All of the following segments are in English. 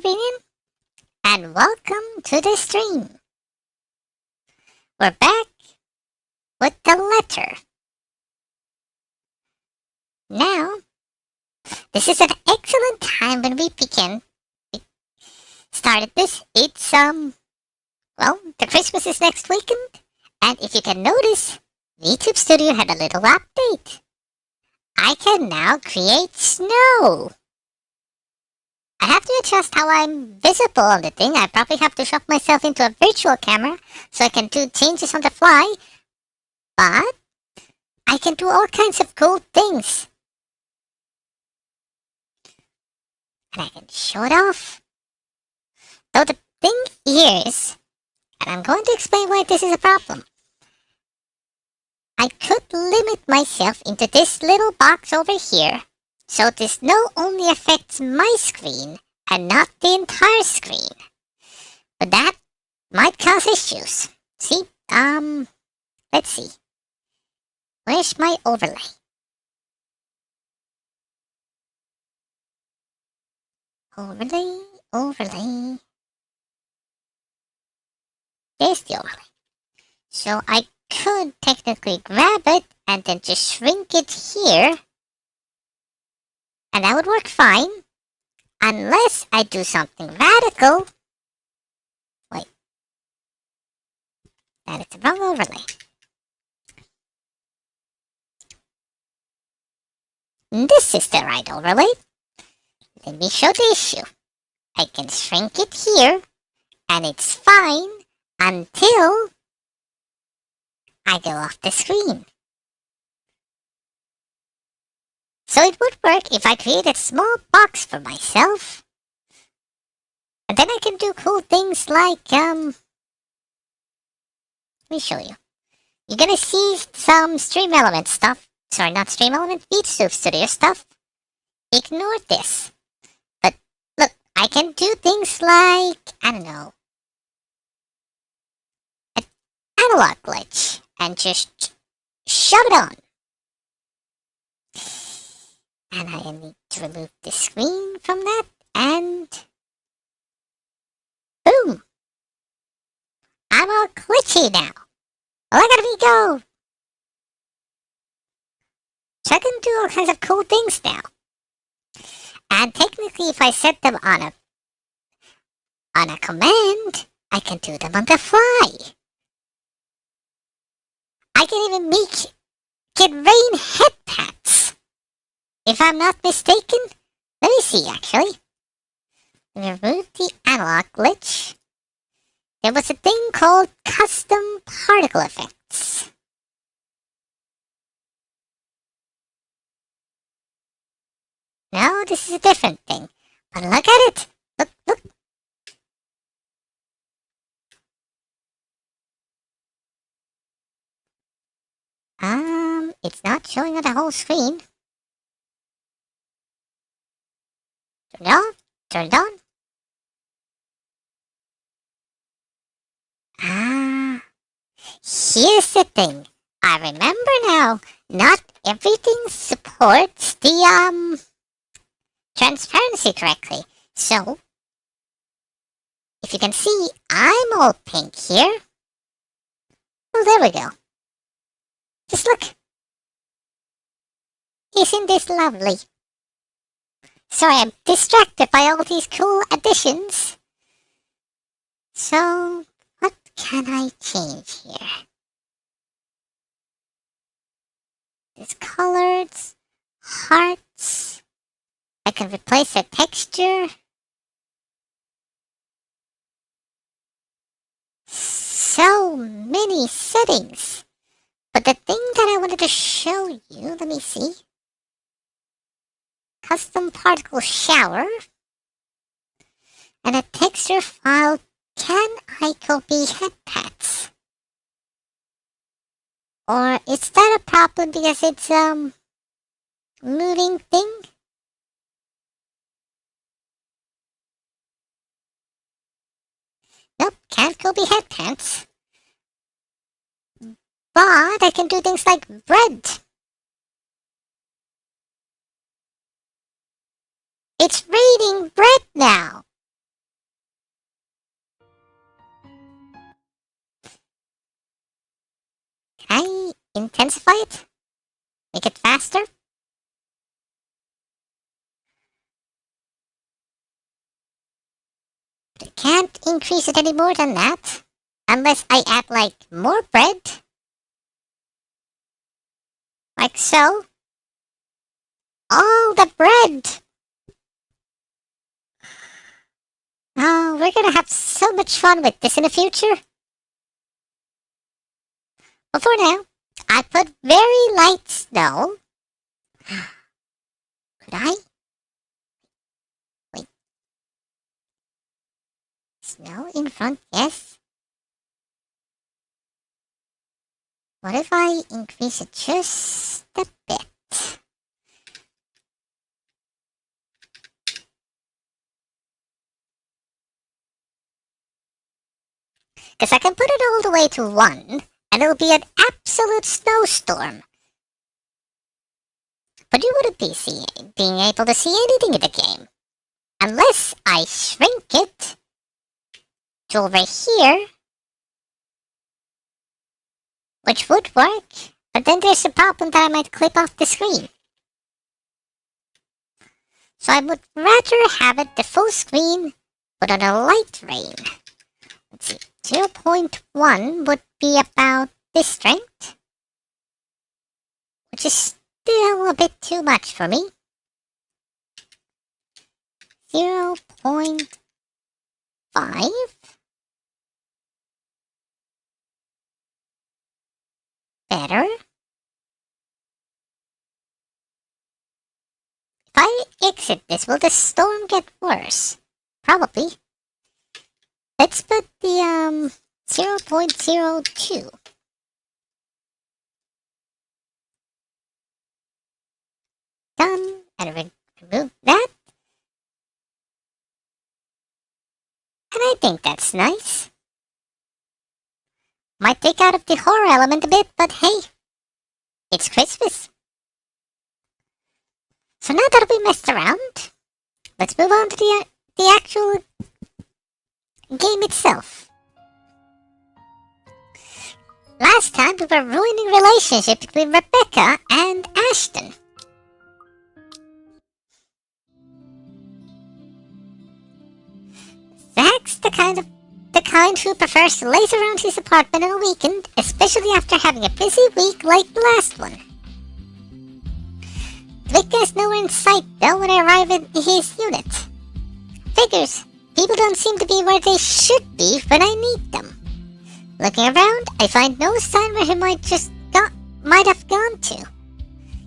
everyone, and welcome to the stream. We're back with the letter. Now, this is an excellent time when we begin. We started this. It's, the Christmas is next weekend, and if you can notice, YouTube Studio had a little update. I can now create snow. I have to adjust how I'm visible on the thing. I probably have to shove myself into a virtual camera so I can do changes on the fly. But I can do all kinds of cool things. And I can show it off. So the thing here is, and I'm going to explain why this is a problem. I could limit myself into this little box over here. So this snow only affects my screen and not the entire screen. But that might cause issues. See, let's see. Where's my overlay? Overlay. There's the overlay. So I could technically grab it and then just shrink it here. And that would work fine, unless I do something radical. Wait, that is the wrong overlay. This is the right overlay. Let me show the issue. I can shrink it here, and it's fine until I go off the screen. So it would work if I create a small box for myself. And then I can do cool things like, let me show you. You're gonna see some Stream Element stuff. Sorry, not Stream Element, VStube Studio stuff. Ignore this. But look, I can do things like, I don't know, an analog glitch and just shove it on. And I need to remove the screen from that, and boom! I'm all glitchy now. Look at me go! So I can do all kinds of cool things now. And technically, if I set them on a command, I can do them on the fly. I can even make it rain head pats. If I'm not mistaken, let me see actually. Remove the analog glitch. There was a thing called custom particle effects. No, this is a different thing. But look at it. Look. It's not showing on the whole screen. Turn it on. Turn it on. Here's the thing. I remember now, not everything supports the, transparency correctly. So, if you can see, I'm all pink here. Oh, there we go. Just look. Isn't this lovely? Sorry, I'm distracted by all these cool additions. So, what can I change here? There's colors, hearts. I can replace the texture. So many settings. But the thing that I wanted to show you, let me see. Custom particle shower. And a texture file. Can I copy head pats? Or is that a problem because it's moving thing? Nope, can't copy head pats. But I can do things like bread. It's raining bread now. intensify it? Make it faster? I can't increase it any more than that. Unless I add, like, more bread. Like so. All the bread! Oh, we're gonna have so much fun with this in the future. But for now, I put very light snow. Could I? Wait. Snow in front, yes. What if I increase it just a bit? Because I can put it all the way to 1, and it'll be an absolute snowstorm. But you wouldn't be being able to see anything in the game. Unless I shrink it to over here. Which would work, but then there's a problem that I might clip off the screen. So I would rather have it the full screen, but on a light rain. Let's see, 0.1 would be about this strength, which is still a bit too much for me. 0.5. Better. If I exit this, will the storm get worse? Probably. Let's put the 0.02. Done. And remove that. And I think that's nice. Might take out of the horror element a bit, but hey, it's Christmas. So now that we messed around, let's move on to the actual game itself. Last time we were ruining relationship between Rebecca and Ashton. Zach's the kind who prefers to laze around his apartment on a weekend, especially after having a busy week like the last one. Victor is nowhere in sight though when I arrive at his unit. Figures, people don't seem to be where they should be when I need them. Looking around, I find no sign where he might have gone to.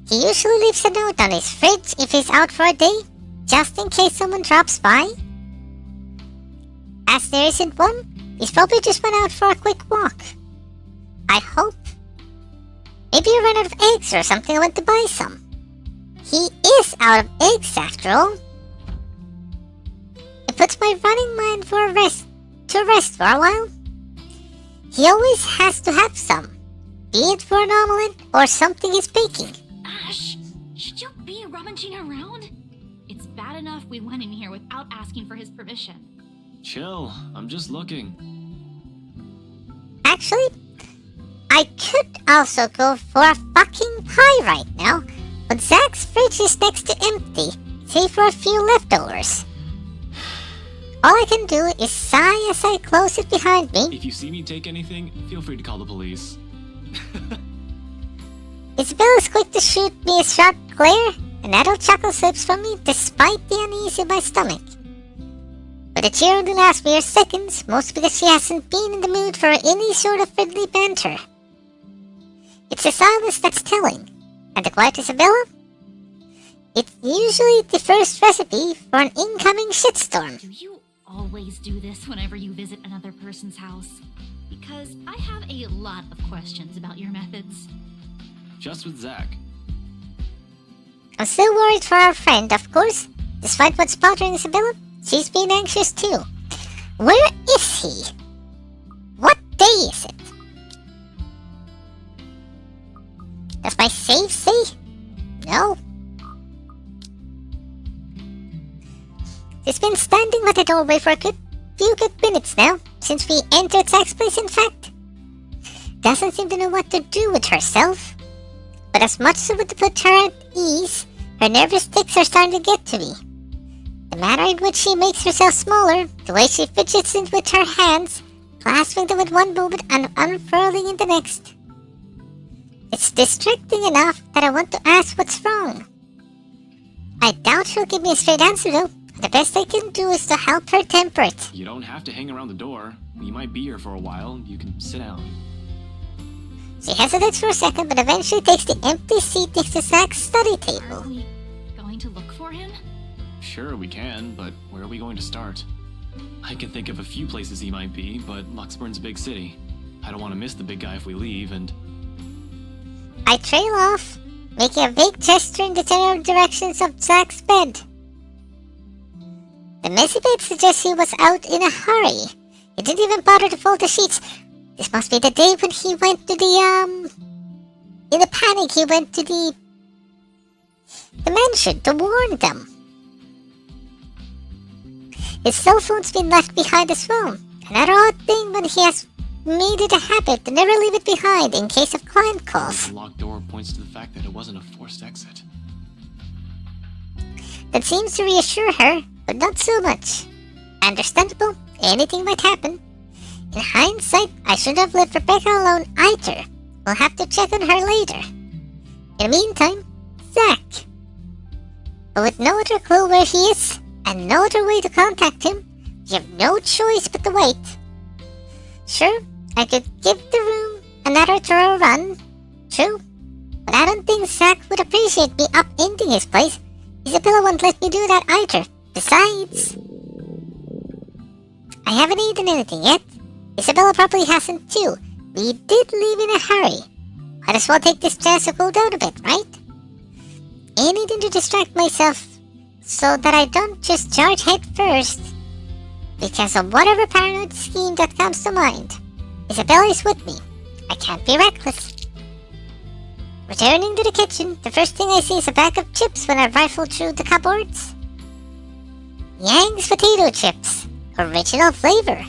He usually leaves a note on his fridge if he's out for a day, just in case someone drops by. As there isn't one, he's probably just went out for a quick walk. I hope. Maybe he ran out of eggs or something and went to buy some. He is out of eggs after all. It puts my running mind to rest for a while. He always has to have some, be it for an omelette or something he's baking. Ash, should you be rummaging around? It's bad enough we went in here without asking for his permission. Chill, I'm just looking. Actually, I could also go for a fucking pie right now, but Zach's fridge is next to empty, save for a few leftovers. All I can do is sigh as I close it behind me. If you see me take anything, feel free to call the police. Isabel is quick to shoot me a sharp glare, and adult chuckle slips from me despite the unease in my stomach. But the cheer only lasts mere seconds, mostly because she hasn't been in the mood for any sort of friendly banter. It's the silence that's telling, and the quiet Isabella? It's usually the first recipe for an incoming shitstorm. Do you always do this whenever you visit another person's house? Because I have a lot of questions about your methods. Just with Zach. I'm still worried for our friend, of course. Despite what's bothering Isabella, she's been anxious too. Where is he? What day is it? Does my save say? No. He's been standing by the doorway for a few good minutes now, since we entered Zach's place in fact. doesn't seem to know what to do with herself. But as much as it would put her at ease, her nervous tics are starting to get to me. The manner in which she makes herself smaller, the way she fidgets it with her hands, clasping them with one movement and unfurling in the next. It's distracting enough that I want to ask what's wrong. I doubt she'll give me a straight answer though. The best I can do is to help her temper it. You don't have to hang around the door. You might be here for a while. You can sit down. She hesitates for a second, but eventually takes the empty seat next to Zach's study Are table. we going to look for him? Sure, we can, but where are we going to start? I can think of a few places he might be, but Luxburn's a big city. I don't want to miss the big guy if we leave, and... I trail off, making a vague gesture in the general directions of Zach's bed. The messy bed suggests he was out in a hurry. He didn't even bother to fold the sheets. This must be the day when he went to the, in a panic, he went to the mansion to warn them. His cell phone's been left behind as well. Another odd thing when he has made it a habit to never leave it behind in case of client calls. The locked door points to the fact that it wasn't a forced exit. That seems to reassure her, but not so much. Understandable, anything might happen. In hindsight, I should have left Rebecca alone either. We'll have to check on her later. In the meantime, Zach. But with no other clue where he is, and no other way to contact him, you have no choice but to wait. Sure, I could give the room another thorough run. True, but I don't think Zach would appreciate me upending his place. Isabella won't let me do that either. Besides, I haven't eaten anything yet. Isabella probably hasn't too. We did leave in a hurry. Might as well take this chance to cool down a bit, right? Anything to distract myself so that I don't just charge head first because of whatever paranoid scheme that comes to mind. Isabella is with me. I can't be reckless. Returning to the kitchen, the first thing I see is a bag of chips when I rifle through the cupboards. Yang's potato chips. Original flavor.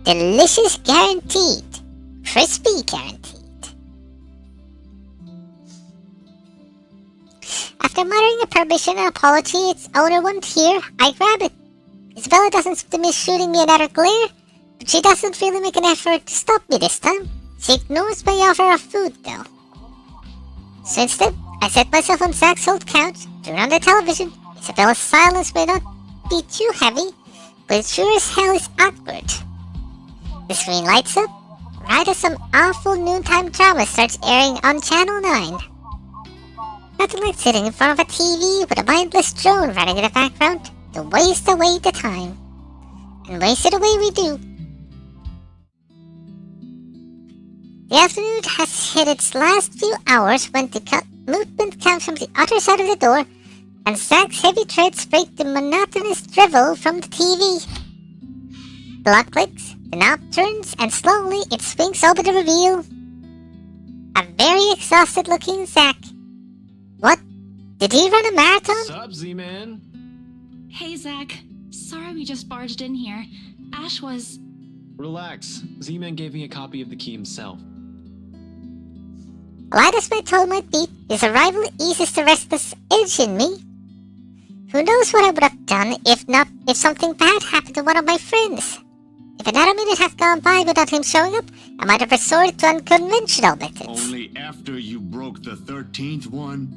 Delicious guaranteed. Crispy guaranteed. After muttering a permission and apology its owner won't hear, I grab it. Isabella doesn't seem to miss shooting me another glare, but she doesn't really make an effort to stop me this time. She ignores my offer of food though. So instead, I set myself on Zach's old couch, turn on the television. Isabella's silence may not be too heavy, but it sure as hell is awkward. The screen lights up, right as some awful noontime drama starts airing on Channel 9. Nothing like sitting in front of a TV with a mindless drone running in the background to waste away the time. And waste it away we do. The afternoon has hit its last few hours when the movement comes from the other side of the door, and Zach's heavy treads break the monotonous drivel from the TV. The lock clicks, the knob turns, and slowly it swings over to reveal a very exhausted looking Zach. What? Did he run a marathon? Sup, Z-Man? Hey, Zach. Sorry we just barged in here. Ash was... Relax. Z-Man gave me a copy of the key himself. Light as my toe might be, his arrival eases the restless edge in me. Who knows what I would have done if something bad happened to one of my friends. If another minute had gone by without him showing up, I might have resorted to unconventional methods. Only after you broke the 13th one?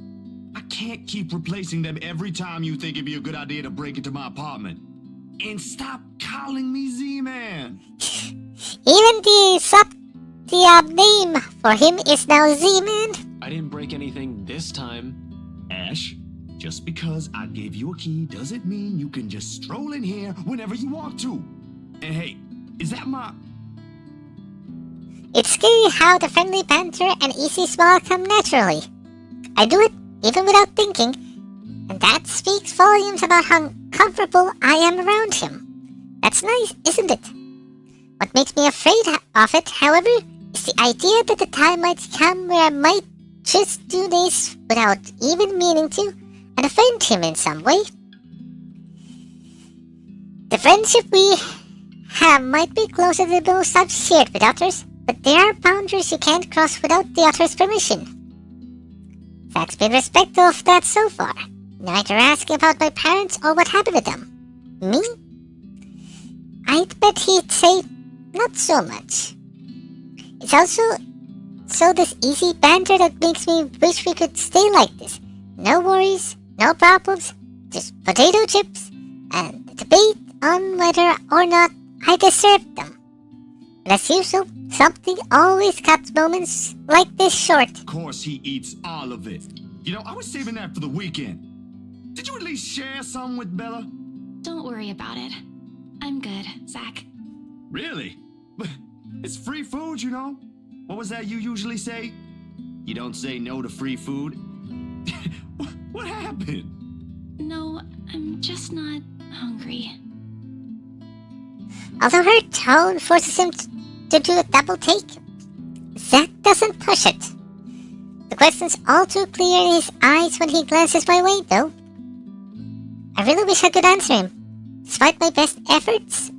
I can't keep replacing them every time you think it'd be a good idea to break into my apartment. And stop calling me Z-Man! Even the name for him is now Z-Man. I didn't break anything this time. Ash, just because I gave you a key doesn't mean you can just stroll in here whenever you want to. And hey, is that my... It's scary how the friendly banter and easy smile come naturally. I do it even without thinking, and that speaks volumes about how comfortable I am around him. That's nice, isn't it? What makes me afraid of it, however, is the idea that the time might come where I might just do this without even meaning to and offend him in some way. The friendship we have might be closer than most I've shared with others, but there are boundaries you can't cross without the other's permission. Zach's been respectful of that so far, neither asking about my parents or what happened to them. Me? I'd bet he'd say not so much. It's also so this easy banter that makes me wish we could stay like this. No worries, no problems, just potato chips, and the debate on whether or not I deserve them. But as usual, something always cuts moments like this short. Of course he eats all of it. You know, I was saving that for the weekend. Did you at least share some with Bella? Don't worry about it. I'm good, Zach. Really? It's free food, you know? What was that you usually say? You don't say no to free food? What happened? No, I'm just not hungry. Although her tone forces him to do a double take, Zach doesn't push it. The question's all too clear in his eyes when he glances my way, though. I really wish I could answer him, despite my best efforts.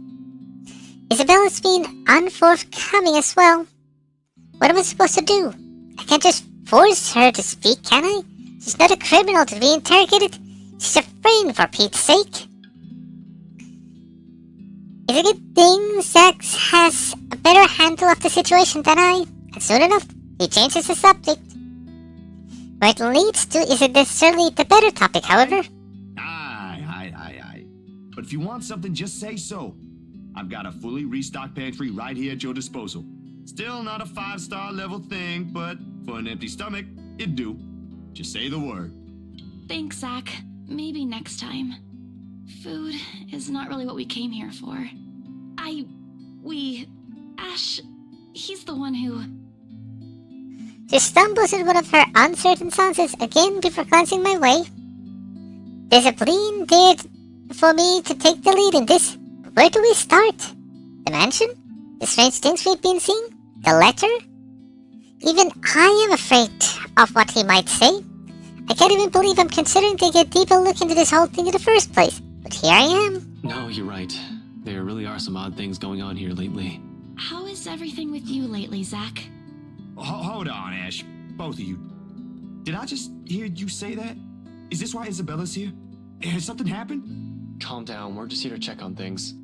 Isabella's been unforthcoming as well. What am I supposed to do? I can't just force her to speak, can I? She's not a criminal to be interrogated. She's a friend, for Pete's sake. It's a good thing Zach has a better handle of the situation than I, and soon enough, he changes the subject. Where it leads to isn't necessarily the better topic, however. Aye. But if you want something, just say so. I've got a fully restocked pantry right here at your disposal. Still not a 5-star level thing, but for an empty stomach, it'd do. Just say the word. Thanks, Zach. Maybe next time. Food is not really what we came here for. Ash, he's the one who... She stumbles in one of her uncertain stances again before glancing my way. There's a plea there for me to take the lead in this. Where do we start? The mansion? The strange things we've been seeing? The letter? Even I am afraid of what he might say. I can't even believe I'm considering taking a deeper look into this whole thing in the first place. But here I am. No, you're right. There really are some odd things going on here lately. How is everything with you lately, Zach? Hold on, Ash. Both of you. Did I just hear you say that? Is this why Isabella's here? Has something happened? Calm down, we're just here to check on things.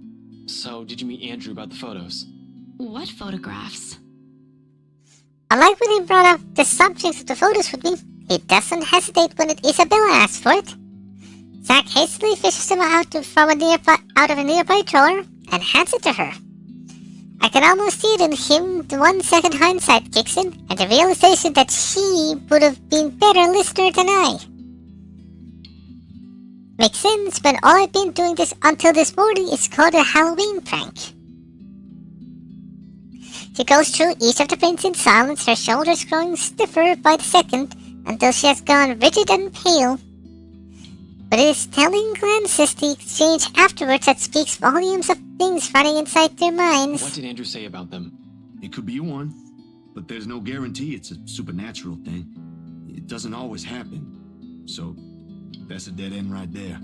So, did you meet Andrew about the photos? What photographs? I like when he brought up the subject of the photos with me. He doesn't hesitate when Isabella asks for it. Zach hastily fishes them out of a nearby drawer and hands it to her. I can almost see it in him. The 1 second hindsight kicks in, and the realization that she would have been better listener than I. Makes sense, but all I've been doing until this morning is called a Halloween prank. She goes through each of the prints in silence, her shoulders growing stiffer by the second, until she has gone rigid and pale. But it is telling glances the exchange afterwards that speaks volumes of things running inside their minds. What did Andrew say about them? It could be one, but there's no guarantee it's a supernatural thing. It doesn't always happen. So, that's a dead end right there.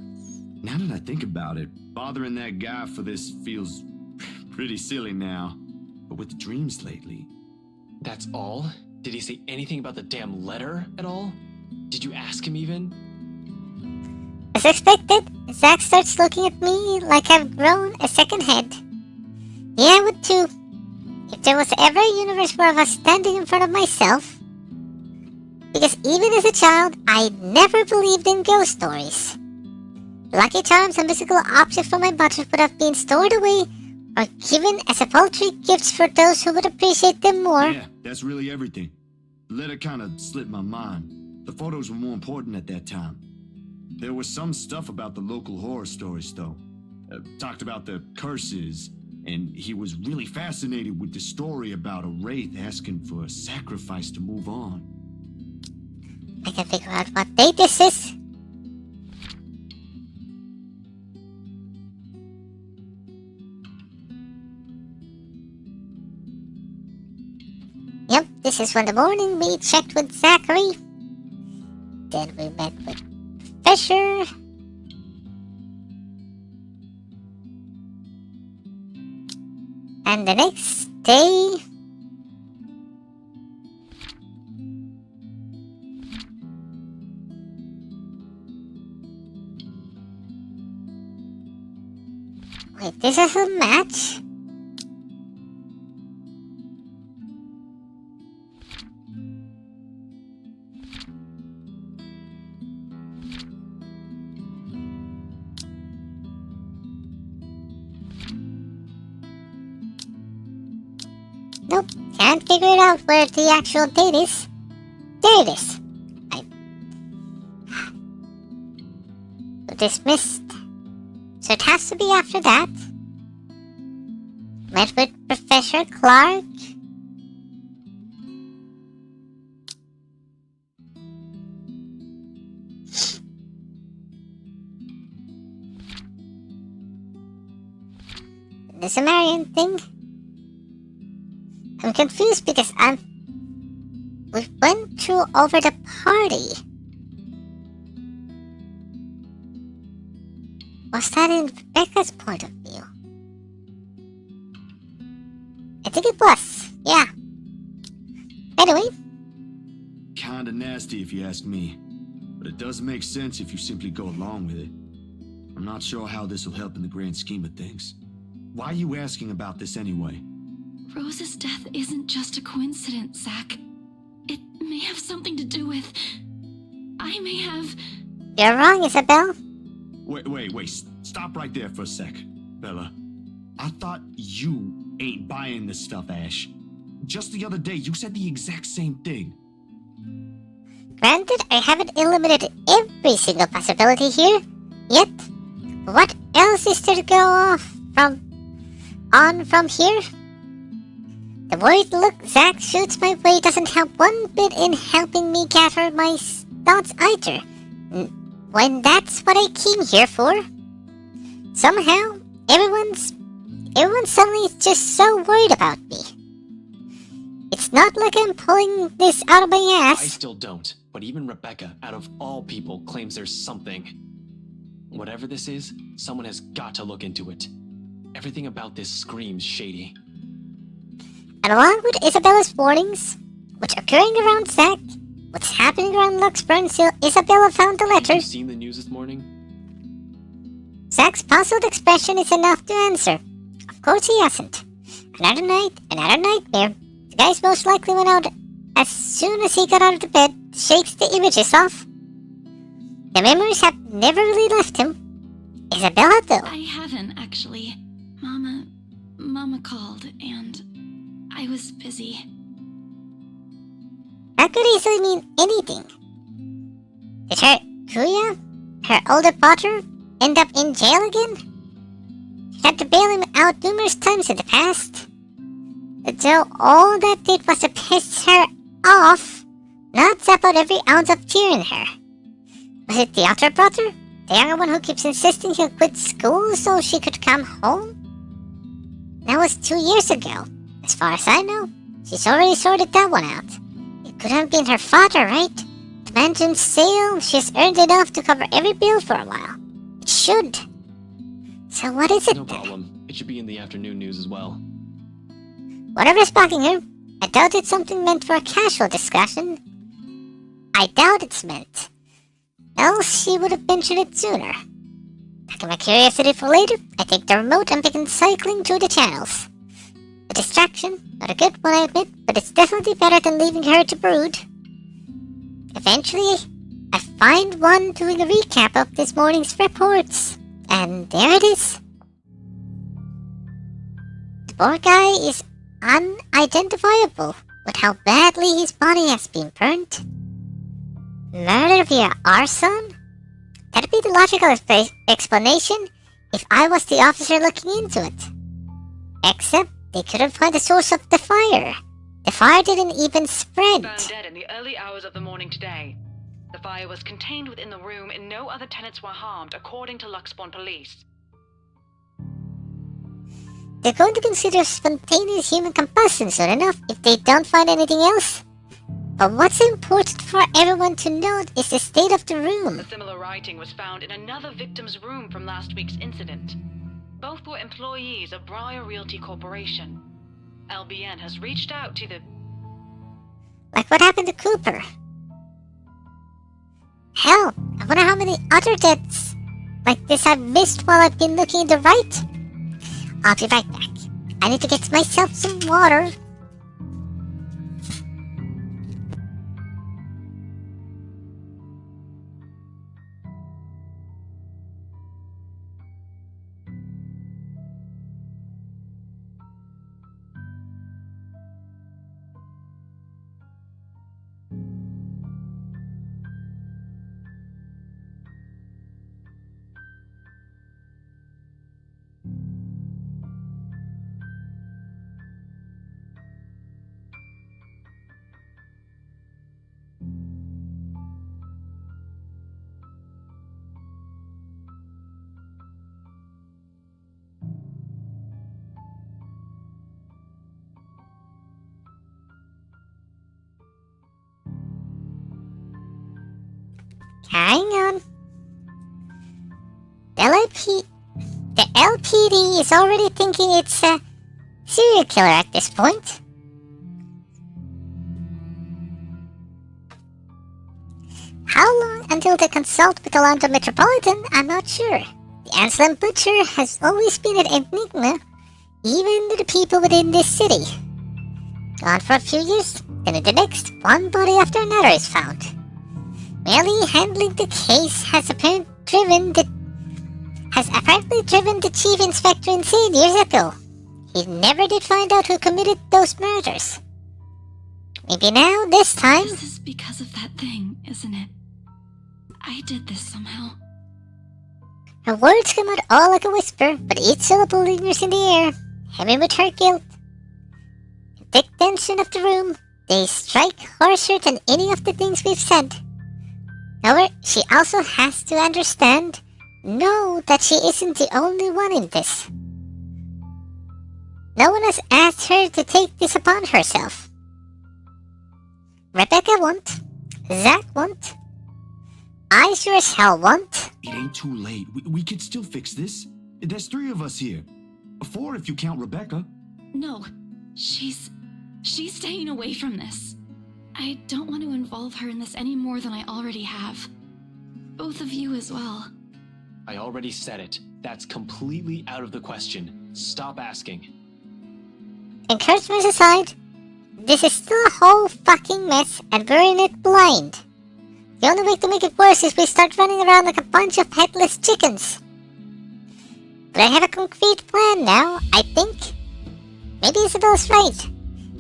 Now that I think about it, bothering that guy for this feels pretty silly now. But with the dreams lately... That's all? Did he say anything about the damn letter at all? Did you ask him even? As expected, Zach starts looking at me like I've grown a second head. Yeah, I would too. If there was ever a universe where I was standing in front of myself. Because even as a child, I never believed in ghost stories. Lucky Charms and mystical objects from my budget would have been stored away or given as a paltry gifts for those who would appreciate them more. Yeah, that's really everything. The letter kind of slipped my mind. The photos were more important at that time. There was some stuff about the local horror stories, though. Talked about the curses, and he was really fascinated with the story about a wraith asking for a sacrifice to move on. I can figure out what date this is. Yep, this is when the morning we checked with Zachary. Then we met with Fisher. And the next day, Wait, this is a match? Nope, can't figure it out where the actual date is. There it is. Dismissed. So it has to be after that. Met with Professor Clark. The Sumerian thing. I'm confused because we went through over the party. Was that in Rebecca's point of view? I think it was, yeah. Anyway. Kinda nasty if you ask me. But it does make sense if you simply go along with it. I'm not sure how this will help in the grand scheme of things. Why are you asking about this anyway? Rose's death isn't just a coincidence, Zach. It may have something to do with... I may have... You're wrong, Isabel. Wait. Stop right there for a sec, Bella. I thought you ain't buying this stuff, Ash. Just the other day, you said the exact same thing. Granted, I haven't eliminated every single possibility here, yet what else is there to go on from here? The worried look Zack shoots my way doesn't help one bit in helping me gather my thoughts either. When that's what I came here for. Somehow, everyone suddenly is just so worried about me. It's not like I'm pulling this out of my ass. I still don't, but even Rebecca, out of all people, claims there's something. Whatever this is, someone has got to look into it. Everything about this screams shady. And along with Isabella's warnings, which occurring around Zack, what's happening around Luxburn until Isabella found the letter. Have you seen the news this morning? Zack's puzzled expression is enough to answer. Of course he hasn't. Another night, another nightmare. The guy's most likely went out as soon as he got out of the bed, shakes the images off. The memories have never really left him. Isabella, though. I haven't, actually. Mama called, and I was busy. That could easily mean anything. Did Kuya, her older brother, end up in jail again? She had to bail him out numerous times in the past. Though all that did was to piss her off, not zap out every ounce of fear in her. Was it the other brother? The younger one who keeps insisting he'll quit school so she could come home? That was 2 years ago. As far as I know, she's already sorted that one out. It could have been her father, right? The mansion's sale, she's earned enough to cover every bill for a while. It should. So what is it No then? problem. It should be in the afternoon news as well. Whatever's bugging her, I doubt it's something meant for a casual discussion. I doubt it's meant. Else she would have mentioned it sooner. Back in my curiosity for later, I take the remote and begin cycling through the channels. A distraction, not a good one I admit, but it's definitely better than leaving her to brood. Eventually, I find one doing a recap of this morning's reports, and there it is. The poor guy is unidentifiable with how badly his body has been burnt. Murder via arson? That'd be the logical explanation if I was the officer looking into it. Except they couldn't find the source of the fire. The fire didn't even spread. Found dead in the early hours of the morning today. The fire was contained within the room and no other tenants were harmed, according to Luxbourne police. They're going to consider spontaneous human combustion soon enough if they don't find anything else. But what's important for everyone to note is the state of the room. A similar writing was found in another victim's room from last week's incident. Both were employees of Briar Realty Corporation. LBN has reached out to the... Like what happened to Cooper. Hell, I wonder how many other deaths like this I've missed while I've been looking in the right. I'll be right back. I need to get myself some water. Hang on. The LPD is already thinking it's a serial killer at this point. How long until they consult with the London Metropolitan, I'm not sure. The Anselm Butcher has always been an enigma, even to the people within this city. Gone for a few years, then in the next, one body after another is found. Merely handling the case has apparently driven the chief inspector insane years ago. He never did find out who committed those murders. Maybe now, this time... This is because of that thing, isn't it? I did this somehow. Her words come out all like a whisper, but each syllable lingers in the air, heavy with her guilt. The thick tension of the room, they strike harsher than any of the things we've said. However, she also has to know that she isn't the only one in this. No one has asked her to take this upon herself. Rebecca won't. Zach won't. I sure as hell won't. It ain't too late. We could still fix this. There's 3 of us here. 4 if you count Rebecca. No, she's staying away from this. I don't want to involve her in this any more than I already have. Both of you as well. I already said it. That's completely out of the question. Stop asking. Encouragement aside, this is still a whole fucking mess and we're in it blind. The only way to make it worse is we start running around like a bunch of headless chickens. But I have a concrete plan now, I think. Maybe Isabella's right.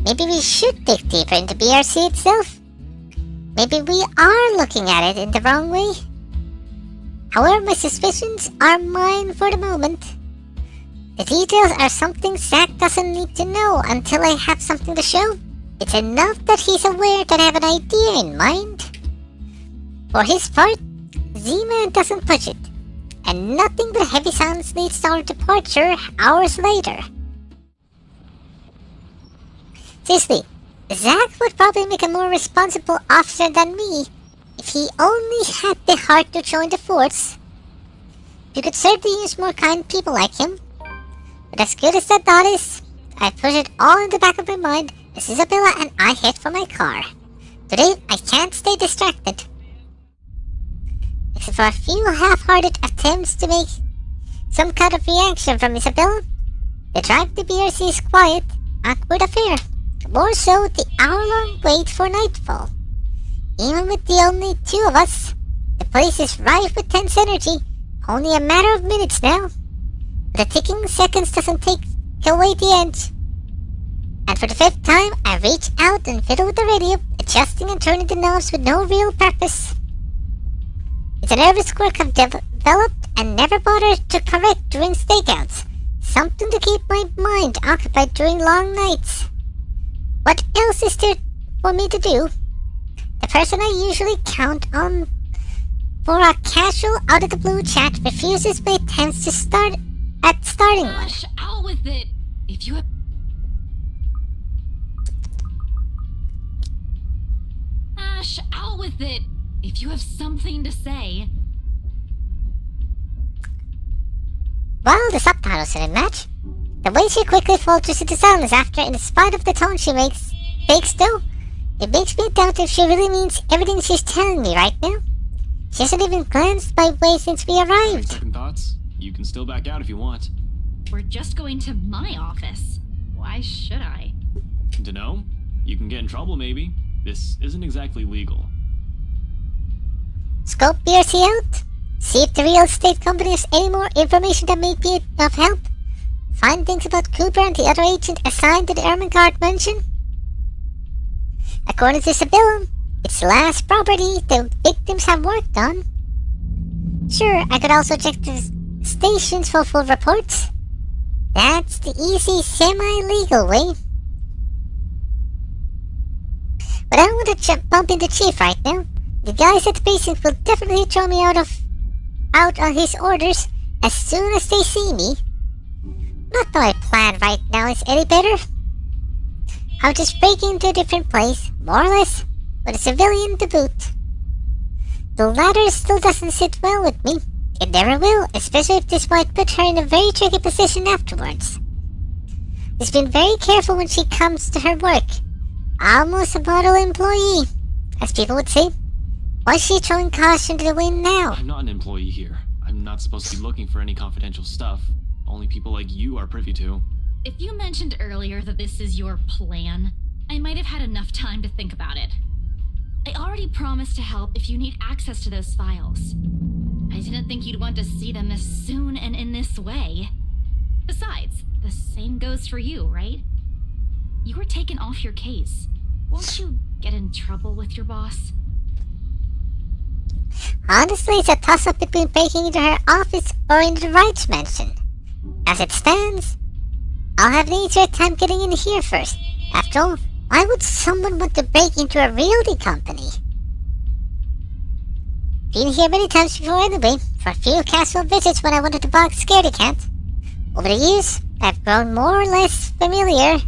Maybe we should dig deeper into BRC itself. Maybe we are looking at it in the wrong way. However, my suspicions are mine for the moment. The details are something Zack doesn't need to know until I have something to show. It's enough that he's aware that I have an idea in mind. For his part, Z-Man doesn't push it, and nothing but heavy sounds leads to our departure hours later. Seriously, Zack would probably make a more responsible officer than me if he only had the heart to join the force. You could certainly use more kind people like him. But as good as that thought is, I put it all in the back of my mind as Isabella and I head for my car. Today, I can't stay distracted. Except for a few half-hearted attempts to make some kind of reaction from Isabella, the drive to BRC is quiet, awkward affair. More so the hour-long wait for nightfall. Even with the only 2 of us, the place is rife with tense energy, only a matter of minutes now. But the ticking seconds doesn't take away the end. And for the 5th time, I reach out and fiddle with the radio, adjusting and turning the knobs with no real purpose. It's a nervous quirk I've developed and never bothered to correct during stakeouts. Something to keep my mind occupied during long nights. What else is there for me to do? The person I usually count on for a casual out-of-the-blue chat refuses my attempts to start at starting one. Gosh, out with it! If you have... Ash, out with it! If you have something to say... Well, the subtitles didn't match. The way she quickly falters into silence after, in spite of the tone she fakes though, it makes me doubt if she really means everything she's telling me right now. She hasn't even glanced my way since we arrived. Second thoughts? You can still back out if you want. We're just going to my office. Why should I? Dunno. You can get in trouble, maybe. This isn't exactly legal. Scope BRC out. See if the real estate company has any more information that may be of help. Find things about Cooper and the other agent assigned to the Ermengarde mansion. According to Sibylla, it's the last property the victims have worked on. Sure, I could also check the stations for full reports. That's the easy, semi-legal way. But I don't want to bump into Chief right now. The guys at the precinct will definitely throw me out on his orders as soon as they see me. Not that my plan right now is any better. I'm just breaking into a different place, more or less, with a civilian to boot. The latter still doesn't sit well with me. It never will, especially if this might put her in a very tricky position afterwards. She's been very careful when she comes to her work. Almost a model employee, as people would say. Why's she throwing caution to the wind now? I'm not an employee here. I'm not supposed to be looking for any confidential stuff. Only people like you are privy to. If you mentioned earlier that this is your plan, I might have had enough time to think about it. I already promised to help if you need access to those files. I didn't think you'd want to see them this soon and in this way. Besides, the same goes for you, right? You were taken off your case. Won't you get in trouble with your boss? Honestly, it's a toss-up between breaking into her office or into the Wrights mansion. As it stands, I'll have an easier time getting in here first. After all, why would someone want to break into a realty company? Been here many times before anyway, for a few casual visits when I wanted to bog Scaredy Cat. Over the years, I've grown more or less familiar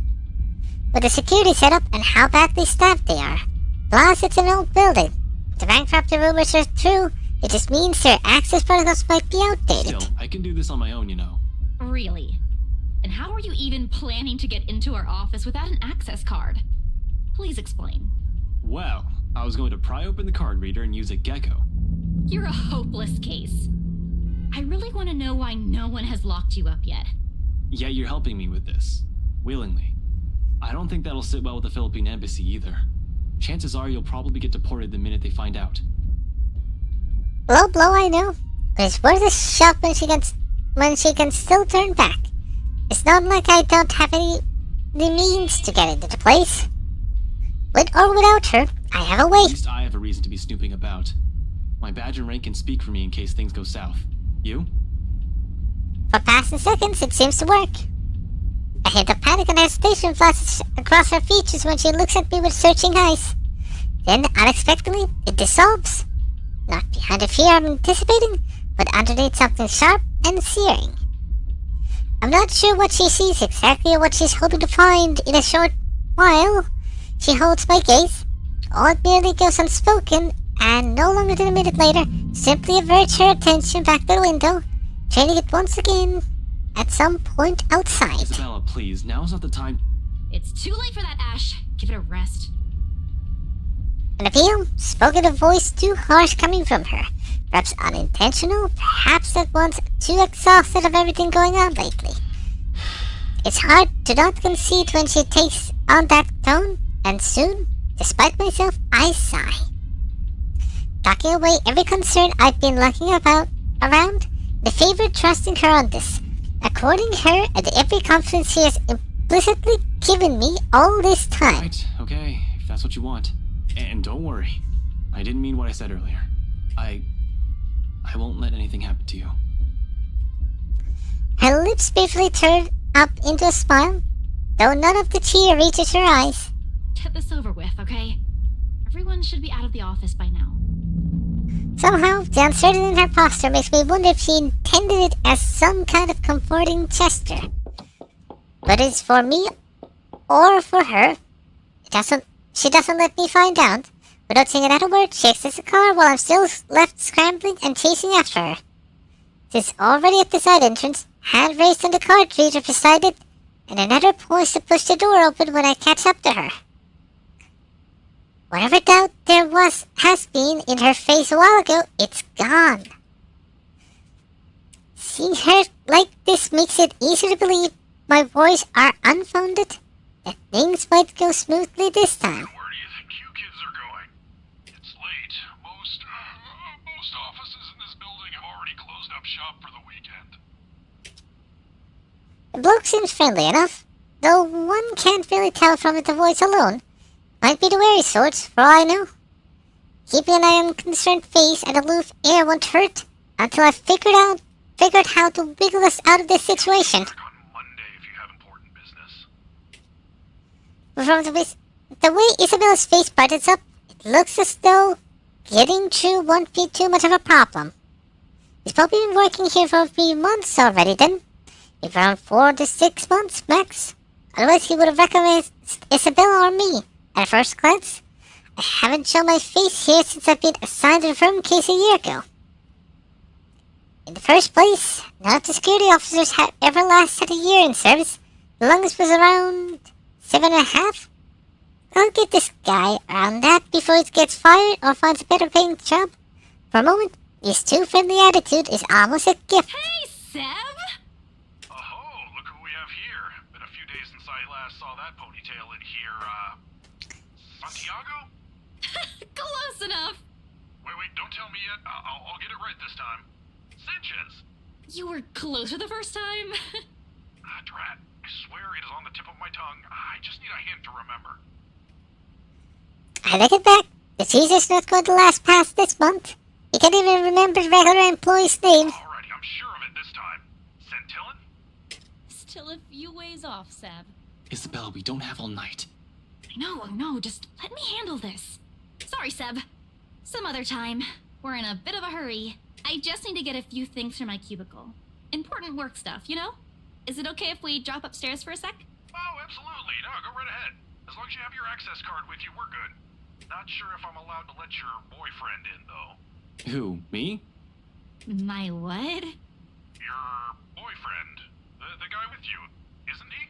with the security setup and how badly staffed they are. Plus, it's an old building. If the bankruptcy rumors are true, it just means their access protocols might be outdated. Still, I can do this on my own, you know. Really? And how are you even planning to get into our office without an access card? Please explain. Well, I was going to pry open the card reader and use a gecko. You're a hopeless case. I really want to know why no one has locked you up yet. Yeah, you're helping me with this. Willingly. I don't think that'll sit well with the Philippine embassy either. Chances are you'll probably get deported the minute they find out. Blow, I know. But it's worth a shot when she can still turn back. It's not like I don't have the means to get into the place. With or without her, I have a way. At least I have a reason to be snooping about. My badge and rank can speak for me in case things go south. You? For passing seconds, it seems to work. A hint of panic and hesitation flashes across her features when she looks at me with searching eyes. Then, unexpectedly, it dissolves. Not behind the fear I'm anticipating, but underneath something sharp and searing. I'm not sure what she sees exactly or what she's hoping to find in a short while. She holds my gaze. All merely goes unspoken, and no longer than a minute later, simply averts her attention back to the window, turning it once again at some point outside. Isabella, please, now's not the time. It's too late for that, Ash. Give it a rest. An appeal, spoken a voice too harsh coming from her. Perhaps unintentional, perhaps at once too exhausted of everything going on lately. It's hard to not concede when she takes on that tone, and soon, despite myself, I sigh. Tucking away every concern I've been looking around, the favor trusting her on this, according her and every confidence she has implicitly given me all this time. Right, okay, if that's what you want. And don't worry, I didn't mean what I said earlier. I won't let anything happen to you. Her lips briefly turn up into a smile, though none of the tear reaches her eyes. Get this over with, okay? Everyone should be out of the office by now. Somehow, the uncertainty in her posture makes me wonder if she intended it as some kind of comforting gesture. But it's for me or for her. She doesn't let me find out. Without saying another word, she exits the car while I'm still left scrambling and chasing after her. She's already at the side entrance, hand raised on the card reader beside it, and another poised to push the door open when I catch up to her. Whatever doubt there has been in her face a while ago, it's gone. Seeing her like this makes it easier to believe my worries are unfounded, that things might go smoothly this time. Where do you think you kids are going? It's late. Most offices in this building have already closed up shop for the weekend. The bloke seems friendly enough, though one can't really tell from the voice alone. Might be the wary sorts, for all I know. Keeping an eye on concerned face and aloof air won't hurt until I've figured how to wiggle us out of this situation. Back on Monday if you have important business. From the way Isabella's face brightens up, it looks as though getting through won't be too much of a problem. He's probably been working here for a few months already then. Maybe around 4 to 6 months max. Otherwise he would have recognized Isabella or me at first glance. I haven't shown my face here since I've been assigned to the firm case a year ago. In the first place, none of the security officers have ever lasted a year in service. The longest was around 7.5. I'll get this guy around that before he gets fired or finds a better paying job. For a moment, his too friendly attitude is almost a gift. Hey, Seb! Oh, look who we have here. Been a few days since I last saw that ponytail in here, Santiago? Close enough. Wait, don't tell me yet. I'll get it right this time. Sanchez! You were closer the first time. Drat. I swear it is on the tip of my tongue. I just need a hint to remember. I look it back. The teaser's not going to last past this month. You can't even remember the regular employee's name. Alrighty, I'm sure of it this time. Centillon? Still a few ways off, Seb. Isabella, we don't have all night. No, just let me handle this. Sorry, Seb. Some other time. We're in a bit of a hurry. I just need to get a few things from my cubicle. Important work stuff, you know? Is it okay if we drop upstairs for a sec? Oh, absolutely. No, go right ahead. As long as you have your access card with you, we're good. Not sure if I'm allowed to let your boyfriend in, though. Who, me? My what? Your boyfriend. The guy with you, isn't he?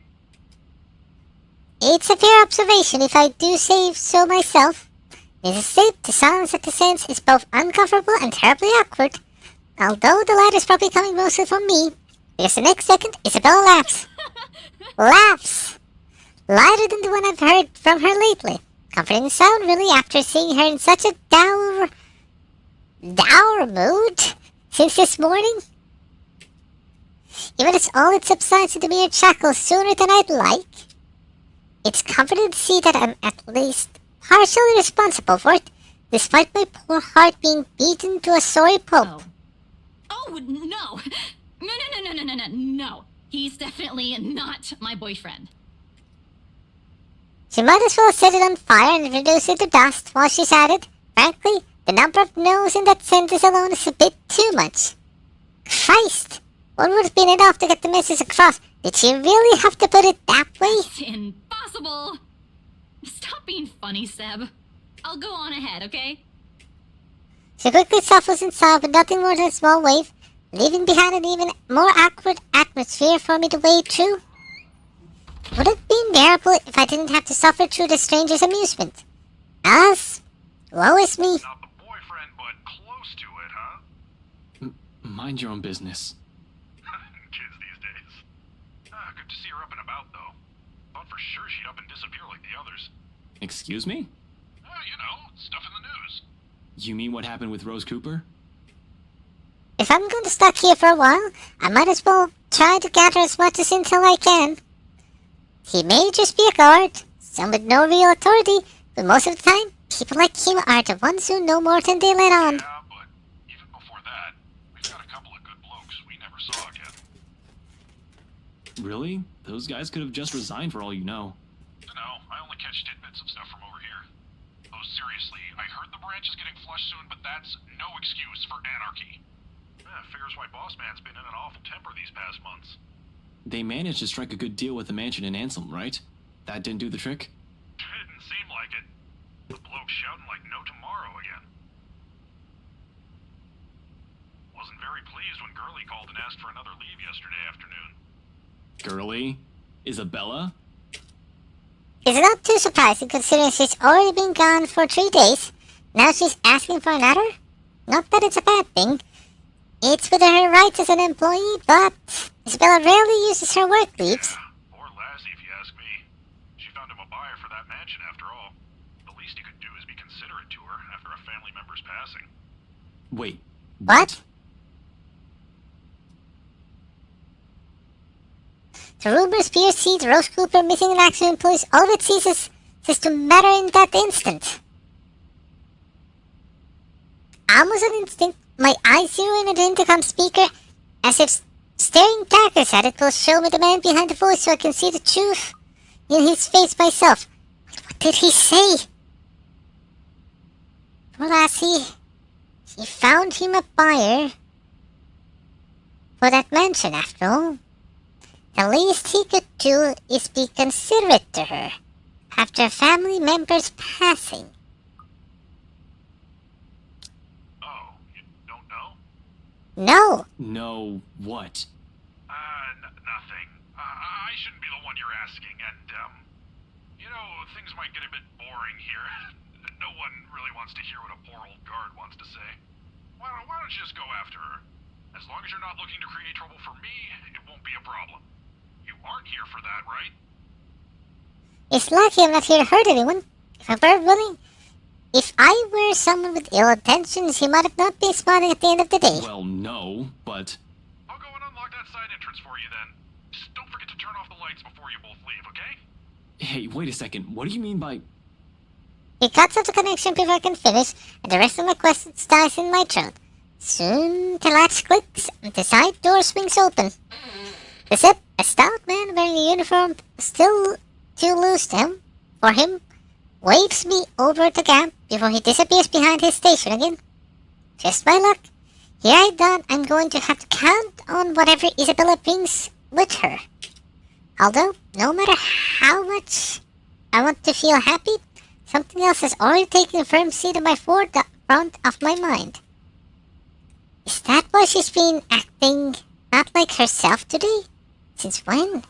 It's a fair observation if I do say so myself. It is safe to silence that the sense is both uncomfortable and terribly awkward. Although the latter's probably coming mostly from me, because the next second Isabella laughs. Laughs! Lighter than the one I've heard from her lately. Comforting sound, really, after seeing her in such a dour mood since this morning. Even as all it subsides into mere chuckles sooner than I'd like, it's comforting to see that I'm at least partially responsible for it, despite my poor heart being beaten to a sorry pulp. Oh, no. No. He's definitely not my boyfriend. She might as well set it on fire and reduce it to dust while she's at it. Frankly, the number of no's in that sentence alone is a bit too much. Christ! What would have been enough to get the message across? Did she really have to put it that way? It's impossible. Stop being funny, Seb. I'll go on ahead, okay? She quickly shuffles inside with nothing more than a small wave, leaving behind an even more awkward atmosphere for me to wade through. Would it be bearable if I didn't have to suffer through the stranger's amusement? As, woe is me. Not the boyfriend, but close to it, huh? Mind your own business. Kids these days. Good to see her up and about, though. Thought for sure she'd up and disappear like the others. Excuse me? You know, stuff in the news. You mean what happened with Rose Cooper? If I'm going to stuck here for a while, I might as well try to gather as much as intel I can. He may just be a guard, some with no real authority, but most of the time, people like him are the ones who know more than they let on. Yeah, but even before that, we've got a couple of good blokes we never saw again. Really? Those guys could have just resigned for all you know. No, I only catch tidbits of stuff from over here. Oh, seriously, I heard the branch is getting flushed soon, but that's no excuse for anarchy. Figures why Boss Man's been in an awful temper these past months. They managed to strike a good deal with the mansion in Ansem, right? That didn't do the trick? Didn't seem like it. The bloke shouting like no tomorrow again. Wasn't very pleased when Gurley called and asked for another leave yesterday afternoon. Girly? Isabella? It's not too surprising considering she's already been gone for 3 days. Now she's asking for another? Not that it's a bad thing. It's within her rights as an employee, but Isabella rarely uses her work leaves. Poor Lassie, if you ask me. She found him a buyer for that mansion after all. The least he could do is be considerate to her after a family member's passing. Wait. What? The rumors PRC, the Rose Cooper, missing in action employees, all of it ceases to matter in that instant. Almost an instant, my eyes zero in at the intercom speaker, as if staring daggers at it will show me the man behind the voice so I can see the truth in his face myself. What did he say? Poor Lassie. He found him a buyer for that mansion after all. The least he could do is be considerate to her after a family member's passing. Oh, you don't know? No! No, what? Nothing. I shouldn't be the one you're asking, and, you know, things might get a bit boring here. No one really wants to hear what a poor old guard wants to say. Why don't you just go after her? As long as you're not looking to create trouble for me, it won't be a problem. You aren't here for that, right? It's lucky I'm not here to hurt anyone. If I were someone with ill intentions, he might have not been smiling at the end of the day. Well, no, but... I'll go and unlock that side entrance for you then. Just don't forget to turn off the lights before you both leave, okay? Hey, wait a second. What do you mean by... He cuts off the connection before I can finish, and the rest of my questions dies in my throat. Soon the latch clicks, and the side door swings open. A stout man wearing a uniform, still too loose for him, waves me over the gap before he disappears behind his station again. Just by luck, here I thought I'm going to have to count on whatever Isabella brings with her. Although, no matter how much I want to feel happy, something else has already taken a firm seat in my front of my mind. Is that why she's been acting not like herself today? Since when?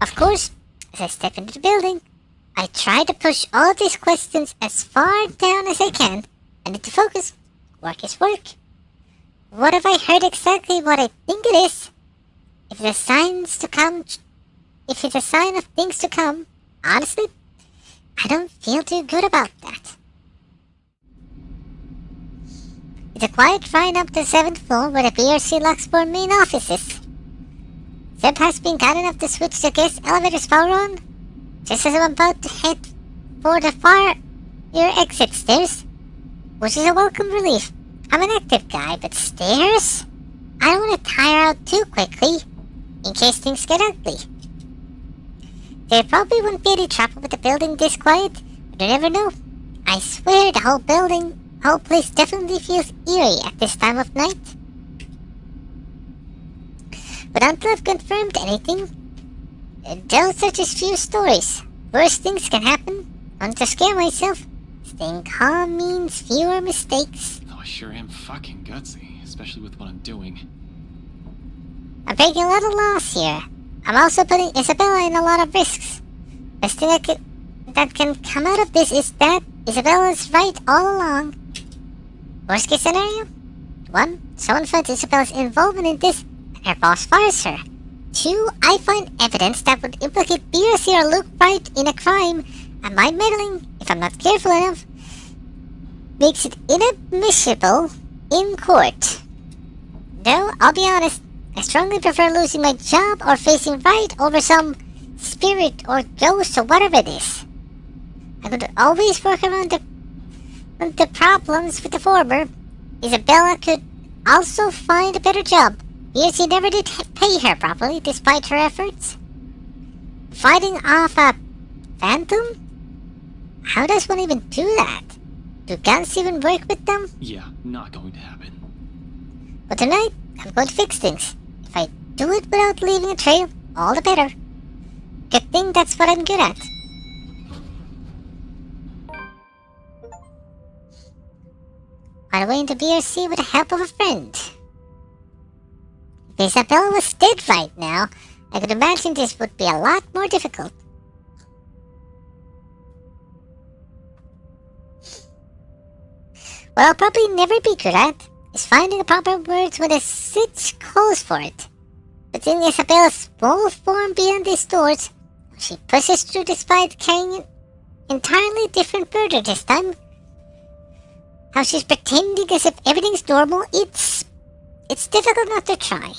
Of course, as I step into the building, I try to push all of these questions as far down as I can. I need to focus. Work is work. What if I heard exactly what I think it is? If it's a sign of things to come, honestly, I don't feel too good about that. It's a quiet ride up to the 7th floor where the BRC Luxembourg main office is. Zeb has been kind enough to switch the guest elevator's power on, just as I'm about to head for the fire exit stairs, which is a welcome relief. I'm an active guy, but stairs? I don't want to tire out too quickly, in case things get ugly. There probably won't be any trouble with the building this quiet, but you never know. I swear the whole place definitely feels eerie at this time of night. But until I've confirmed anything, those are just few stories. Worse things can happen. Not to scare myself. Staying calm means fewer mistakes. Oh, I sure am fucking gutsy, especially with what I'm doing. I'm taking a lot of loss here. I'm also putting Isabella in a lot of risks. Best thing that can come out of this is that Isabella's right all along. Worst case scenario? 1. Someone finds Isabella's involvement in this and her boss fires her. 2. I find evidence that would implicate BRC or Luke Wright in a crime, and my meddling, if I'm not careful enough, makes it inadmissible in court. Though, I'll be honest, I strongly prefer losing my job or facing Wright over some spirit or ghost or whatever it is. I could always work around the problems with the former. Isabella could also find a better job. BRC never did pay her properly despite her efforts. Fighting off a phantom? How does one even do that? Do guns even work with them? Yeah, not going to happen. But tonight, I'm going to fix things. If I do it without leaving a trail, all the better. Good thing that's what I'm good at. On the way into BRC with the help of a friend. If Isabella was dead right now, I could imagine this would be a lot more difficult. What I'll probably never be good at is finding the proper words when the sitch calls for it. But in Isabella's small form beyond these doors, she pushes through despite carrying an entirely different burden this time. How she's pretending as if everything's normal, it's difficult not to try.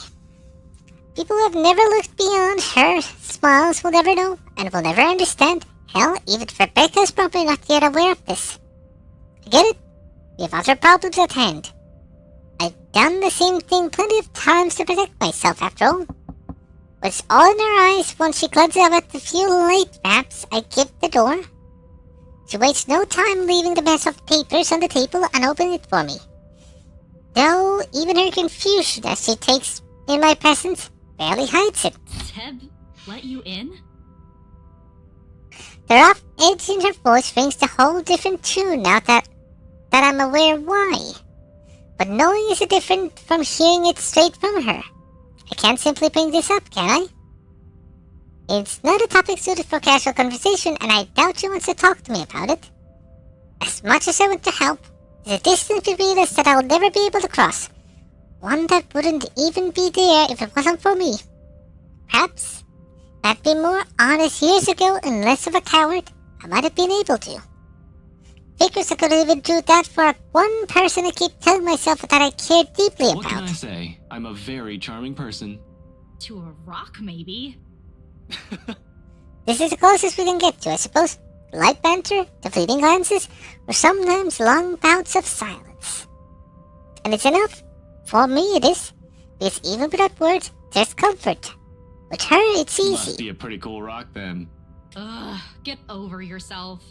People who have never looked beyond her smiles will never know, and will never understand. Hell, even Rebecca's probably not yet aware of this. I get it. We have other problems at hand. I've done the same thing plenty of times to protect myself, after all. But it's all in her eyes once she glances up at the few light maps I give the door. She wastes no time leaving the mess of papers on the table and opening it for me. Though even her confusion as she takes in my presence barely hides it. Seb let you in? The rough edge in her voice rings a whole different tune now that I'm aware why. But knowing is different from hearing it straight from her. I can't simply bring this up, can I? It's not a topic suited for casual conversation, and I doubt she wants to talk to me about it. As much as I want to help, there's a distance between us that I'll never be able to cross. One that wouldn't even be there if it wasn't for me. Perhaps, if I'd been more honest years ago and less of a coward, I might have been able to. Figures I could even do that for one person I keep telling myself that I care deeply What can about. I say? I'm a very charming person. To a rock, maybe? This is the closest we can get to, I suppose. Light banter, the fleeting glances, or sometimes long bouts of silence. And it's enough. For me it is. Because even without words, there's comfort. With her, it's Must easy. be a pretty cool rock then. Ugh, get over yourself.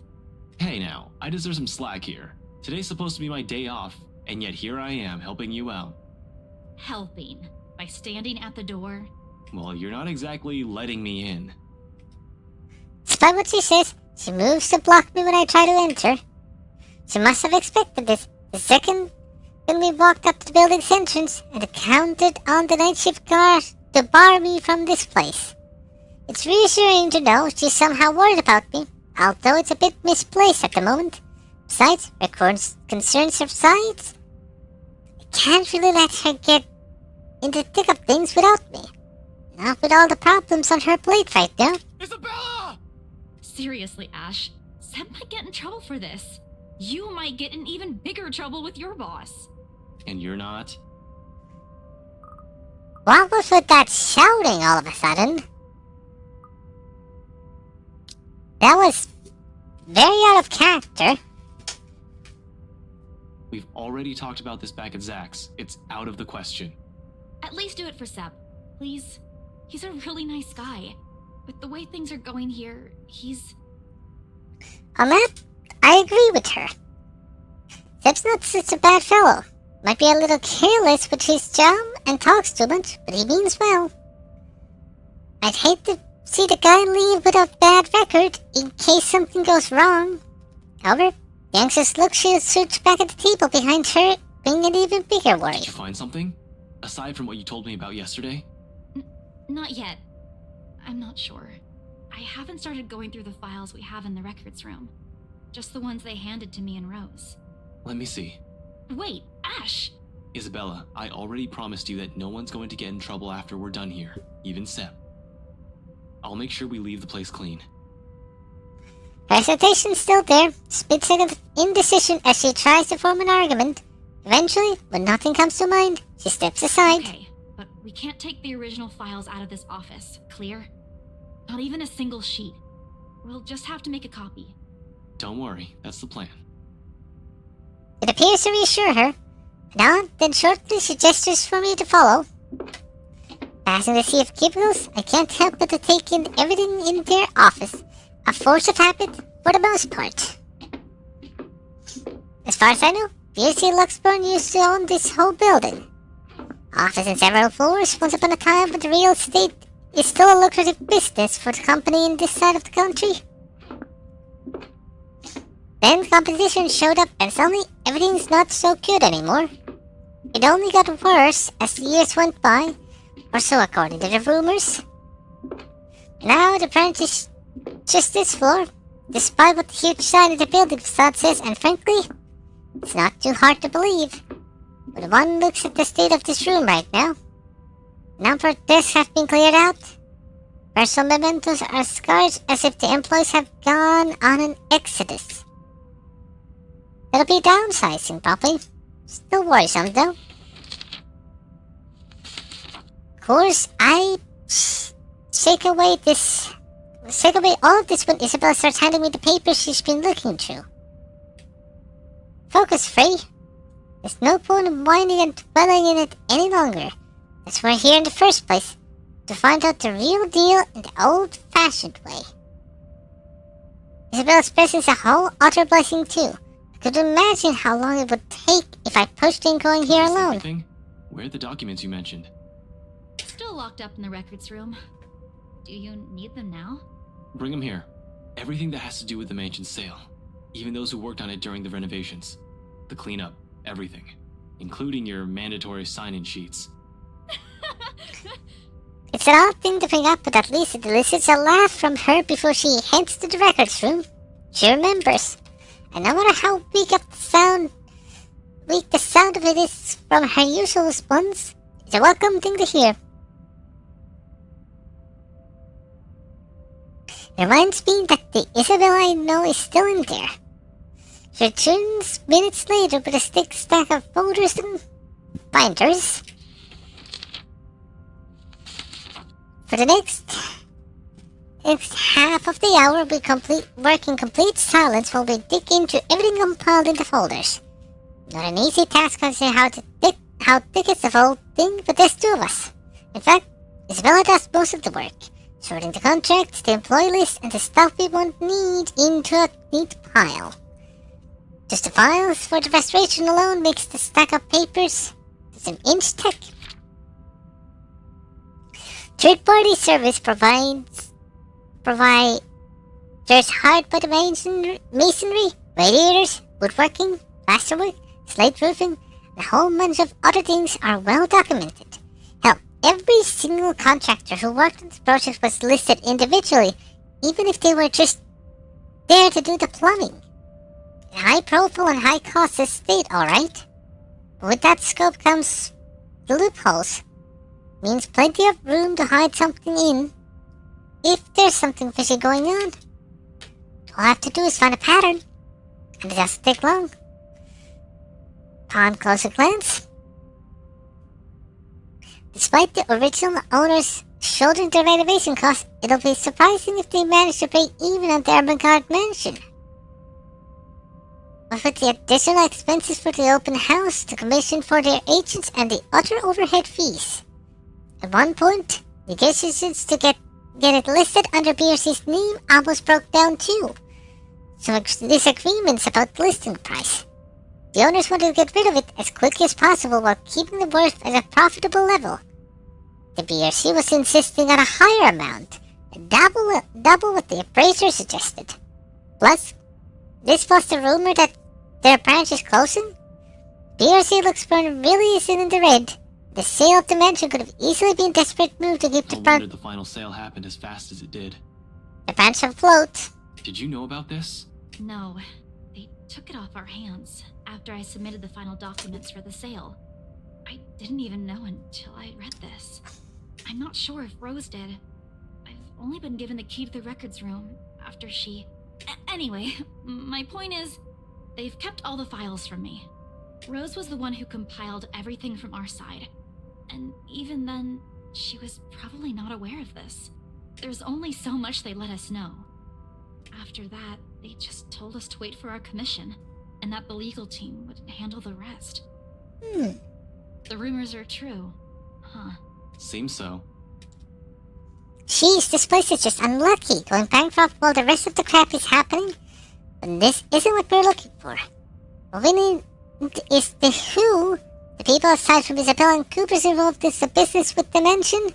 Hey now, I deserve some slack here. Today's supposed to be my day off, and yet here I am helping you out. Helping. By standing at the door. Well, you're not exactly letting me in. Despite what she says, she moves to block me when I try to enter. She must have expected this. The second when we walked up to the building's entrance and counted on the night shift guard to bar me from this place. It's reassuring to know she's somehow worried about me, although it's a bit misplaced at the moment. Besides, her concerns aside, I can't really let her get in the thick of things without me. Not with all the problems on her plate right now. Isabella! Seriously, Ash. Seb might get in trouble for this. You might get in even bigger trouble with your boss. And you're not? What was with that shouting all of a sudden? That was very out of character. We've already talked about this back at Zach's. It's out of the question. At least do it for Seb, please. He's a really nice guy. With the way things are going here, he's... On that, I agree with her. Seb's not such a bad fellow. Might be a little careless with his job and talks too much, but he means well. I'd hate to see the guy leave with a bad record in case something goes wrong. However, the anxious look she shoots back at the table behind her bring an even bigger worry. Did you find something? Aside from what you told me about yesterday? Not yet. I'm not sure. I haven't started going through the files we have in the records room. Just the ones they handed to me in rows. Let me see. Wait, Ash! Isabella, I already promised you that no one's going to get in trouble after we're done here, even Seb. I'll make sure we leave the place clean. Her hesitation's still there, split-second of indecision as she tries to form an argument. Eventually, when nothing comes to mind, she steps aside. Okay, but we can't take the original files out of this office, clear? Not even a single sheet. We'll just have to make a copy. Don't worry, that's the plan. It appears to reassure her. Now, then shortly she gestures for me to follow. Passing the sea of cubicles, I can't help but to take in everything in their office. A force of habit, for the most part. As far as I know, B.C. Luxburn used to own this whole building. Office in several floors once upon a time, but real estate is still a lucrative business for the company in this side of the country. Then competition showed up and suddenly everything's not so good anymore. It only got worse as the years went by, or so according to the rumors. Now the branch is just this floor, despite what the huge sign of the building facade says, and frankly, it's not too hard to believe. When one looks at the state of this room right now, a number of desks have been cleared out. Personal mementos are scarred as if the employees have gone on an exodus. It'll be downsizing, probably. Still worrisome, though. Of course, I shake away all of this when Isabella starts handing me the papers she's been looking through. Focus, Frey. There's no point in whining and dwelling in it any longer. That's why we're here in the first place. To find out the real deal in the old-fashioned way. Isabella's presence is a whole utter blessing, too. I could imagine how long it would take if I pushed in going here Is alone. everything? Where are the documents you mentioned? Still locked up in the records room. Do you need them now? Bring them here. Everything that has to do with the mansion's sale. Even those who worked on it during the renovations. The cleanup. Everything. Including your mandatory sign-in sheets. It's an odd thing to bring up, but at least it elicits a laugh from her before she heads to the records room. She remembers. And no matter how weak the sound of it is from her usual response, it's a welcome thing to hear. It reminds me that the Isabella I know is still in there. She returns minutes later with a thick stack of folders and binders. For the next half of the hour, we work in complete silence while we dig into everything compiled in the folders. Not an easy task considering how thick is the whole thing, but there's two of us. In fact, Isabella does most of the work, sorting the contracts, the employee list, and the stuff we won't need into a neat pile. Just the files for the restoration alone makes the stack of papers some inch thick. Third-party service providers hired by the masonry, radiators, woodworking, plasterwork, slate roofing, and a whole bunch of other things are well documented. Hell, every single contractor who worked on this project was listed individually, even if they were just there to do the plumbing. A high profile and high cost estate, alright. But with that scope comes the loopholes. Means plenty of room to hide something in, if there's something fishy going on. All I have to do is find a pattern, and it doesn't take long. Upon closer glance, despite the original owners shouldering the renovation costs, it'll be surprising if they manage to break even on the Ermengarde mansion. But with the additional expenses for the open house, the commission for their agents, and the other overhead fees. At one point, negotiations to get it listed under BRC's name almost broke down too. Some disagreements about the listing price. The owners wanted to get rid of it as quickly as possible while keeping the worth at a profitable level. The BRC was insisting on a higher amount, double what the appraiser suggested. Plus the rumor that their branch is closing. BRC looks burn really isn't in the red. The sale of the mansion could have easily been a desperate move to keep No wonder the final sale happened as fast as it did. the branch afloat. Did you know about this? No, they took it off our hands after I submitted the final documents for the sale. I didn't even know until I read this. I'm not sure if Rose did. I've only been given the key to the records room after she... Anyway, my point is, they've kept all the files from me. Rose was the one who compiled everything from our side. And even then, she was probably not aware of this. There's only so much they let us know. After that, they just told us to wait for our commission, and that the legal team would handle the rest. The rumors are true, huh? Seems so. Jeez, this place is just unlucky, going bankrupt while the rest of the crap is happening. But this isn't what we're looking for. What we need is the who, the people aside from Isabella and Cooper's involved in the business with the mansion,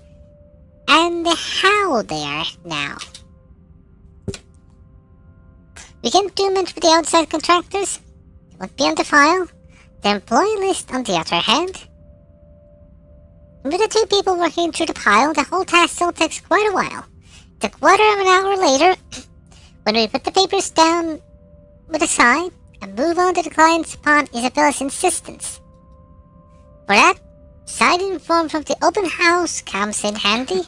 and the how they are now. We can't do much with the outside contractors. They won't be on the file. The employee list, on the other hand. With the two people working through the pile, the whole task still takes quite a while. A quarter of an hour later, when we put the papers down with a sigh and move on to the clients upon Isabella's insistence. For that, sign-in form from the open house comes in handy.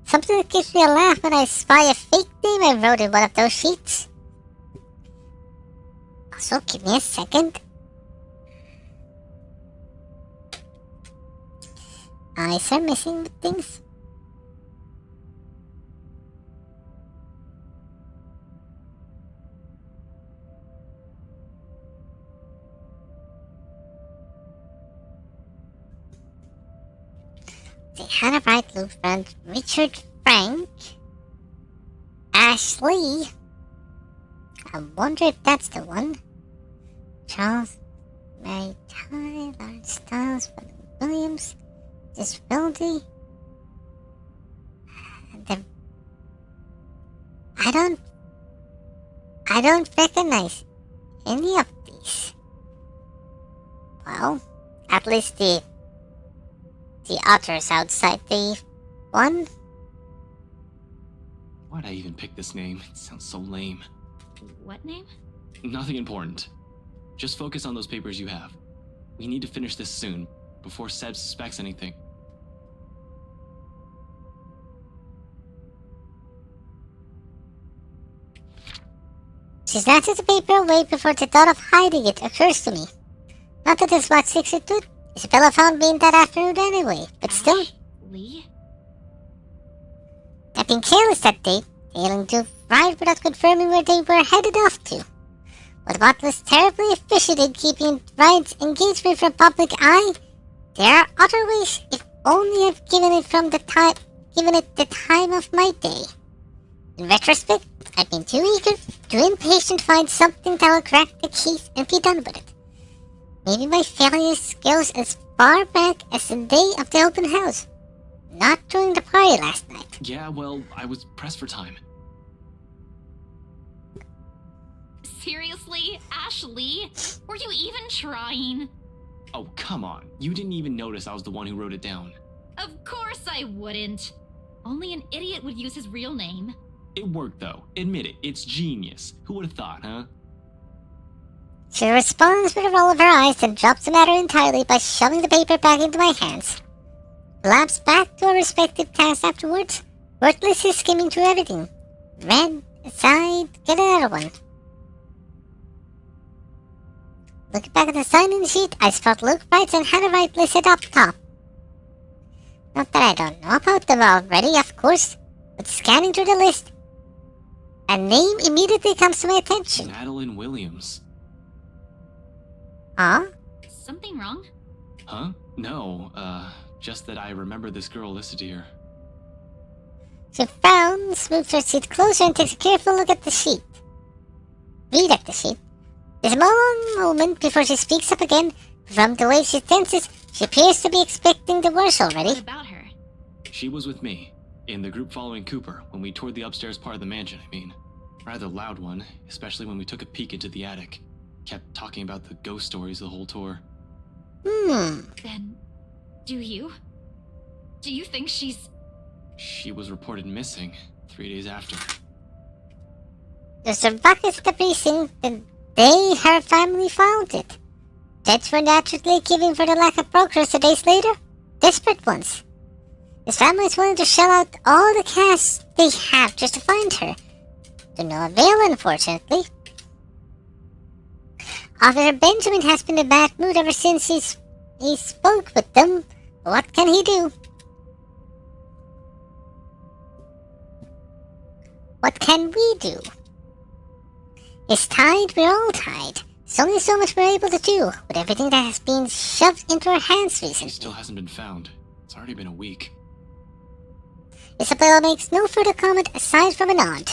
Something that gives me a laugh when I spy a fake name I wrote in one of those sheets. Also, give me a second. Eyes are missing with things. The Hannah Wright, Luke Brand, Richard Frank, Ashley. I wonder if that's the one. Charles, Mary Ty, Lawrence Stiles, Williams, Disability. I don't recognize any of these. Well, at least the others outside the one. Why'd I even pick this name? It sounds so lame. What name? Nothing important. Just focus on those papers you have. We need to finish this soon, before Seb suspects anything. She snatches the paper away before the thought of hiding it occurs to me. Not that it's much secret to it. Isabella found me in that afternoon anyway, but still. Lee? I've been careless that day, failing to ride without confirming where they were headed off to. But what was terribly efficient in keeping rides engaged me from public eye, there are other ways if only I've given it the time of my day. In retrospect, I've been too eager, too impatient to find something that will crack the case and be done with it. Maybe my failure goes as far back as the day of the open house. Not during the party last night. Yeah, well, I was pressed for time. Seriously, Ashley? Were you even trying? Oh, come on. You didn't even notice I was the one who wrote it down. Of course I wouldn't. Only an idiot would use his real name. It worked, though. Admit it. It's genius. Who would have thought, huh? She responds with a roll of her eyes and drops the matter entirely by shoving the paper back into my hands. Lapse back to our respective tasks afterwards, wordlessly skimming through everything. Read, aside, get another one. Looking back at the sign-in sheet, I spot Luke Wright and Hannah Wright listed up top. Not that I don't know about them already, of course, but scanning through the list, a name immediately comes to my attention. Madeline Williams. Huh? Something wrong? Huh? No, just that I remember this girl listed here. She frowns, moves her seat closer, and takes a careful look at the sheet. Read at the sheet. There's a long moment before she speaks up again. From the way she tenses, she appears to be expecting the worst already. What about her? She was with me, in the group following Cooper, when we toured the upstairs part of the mansion, I mean. Rather loud one, especially when we took a peek into the attic. Kept talking about the ghost stories the whole tour. Then, do you think she's... She was reported missing 3 days after. There's a bucket at the precinct the day her family found it. Deaths were naturally given for the lack of progress 2 days later. Desperate ones. His family is willing to shell out all the cash they have just to find her. To no avail, unfortunately. Officer Benjamin has been in a bad mood ever since he spoke with them. What can he do? What can we do? He's tied, we're all tied. There's only so much we're able to do with everything that has been shoved into our hands recently. She still hasn't been found. It's already been a week. Isabella makes no further comment aside from a nod.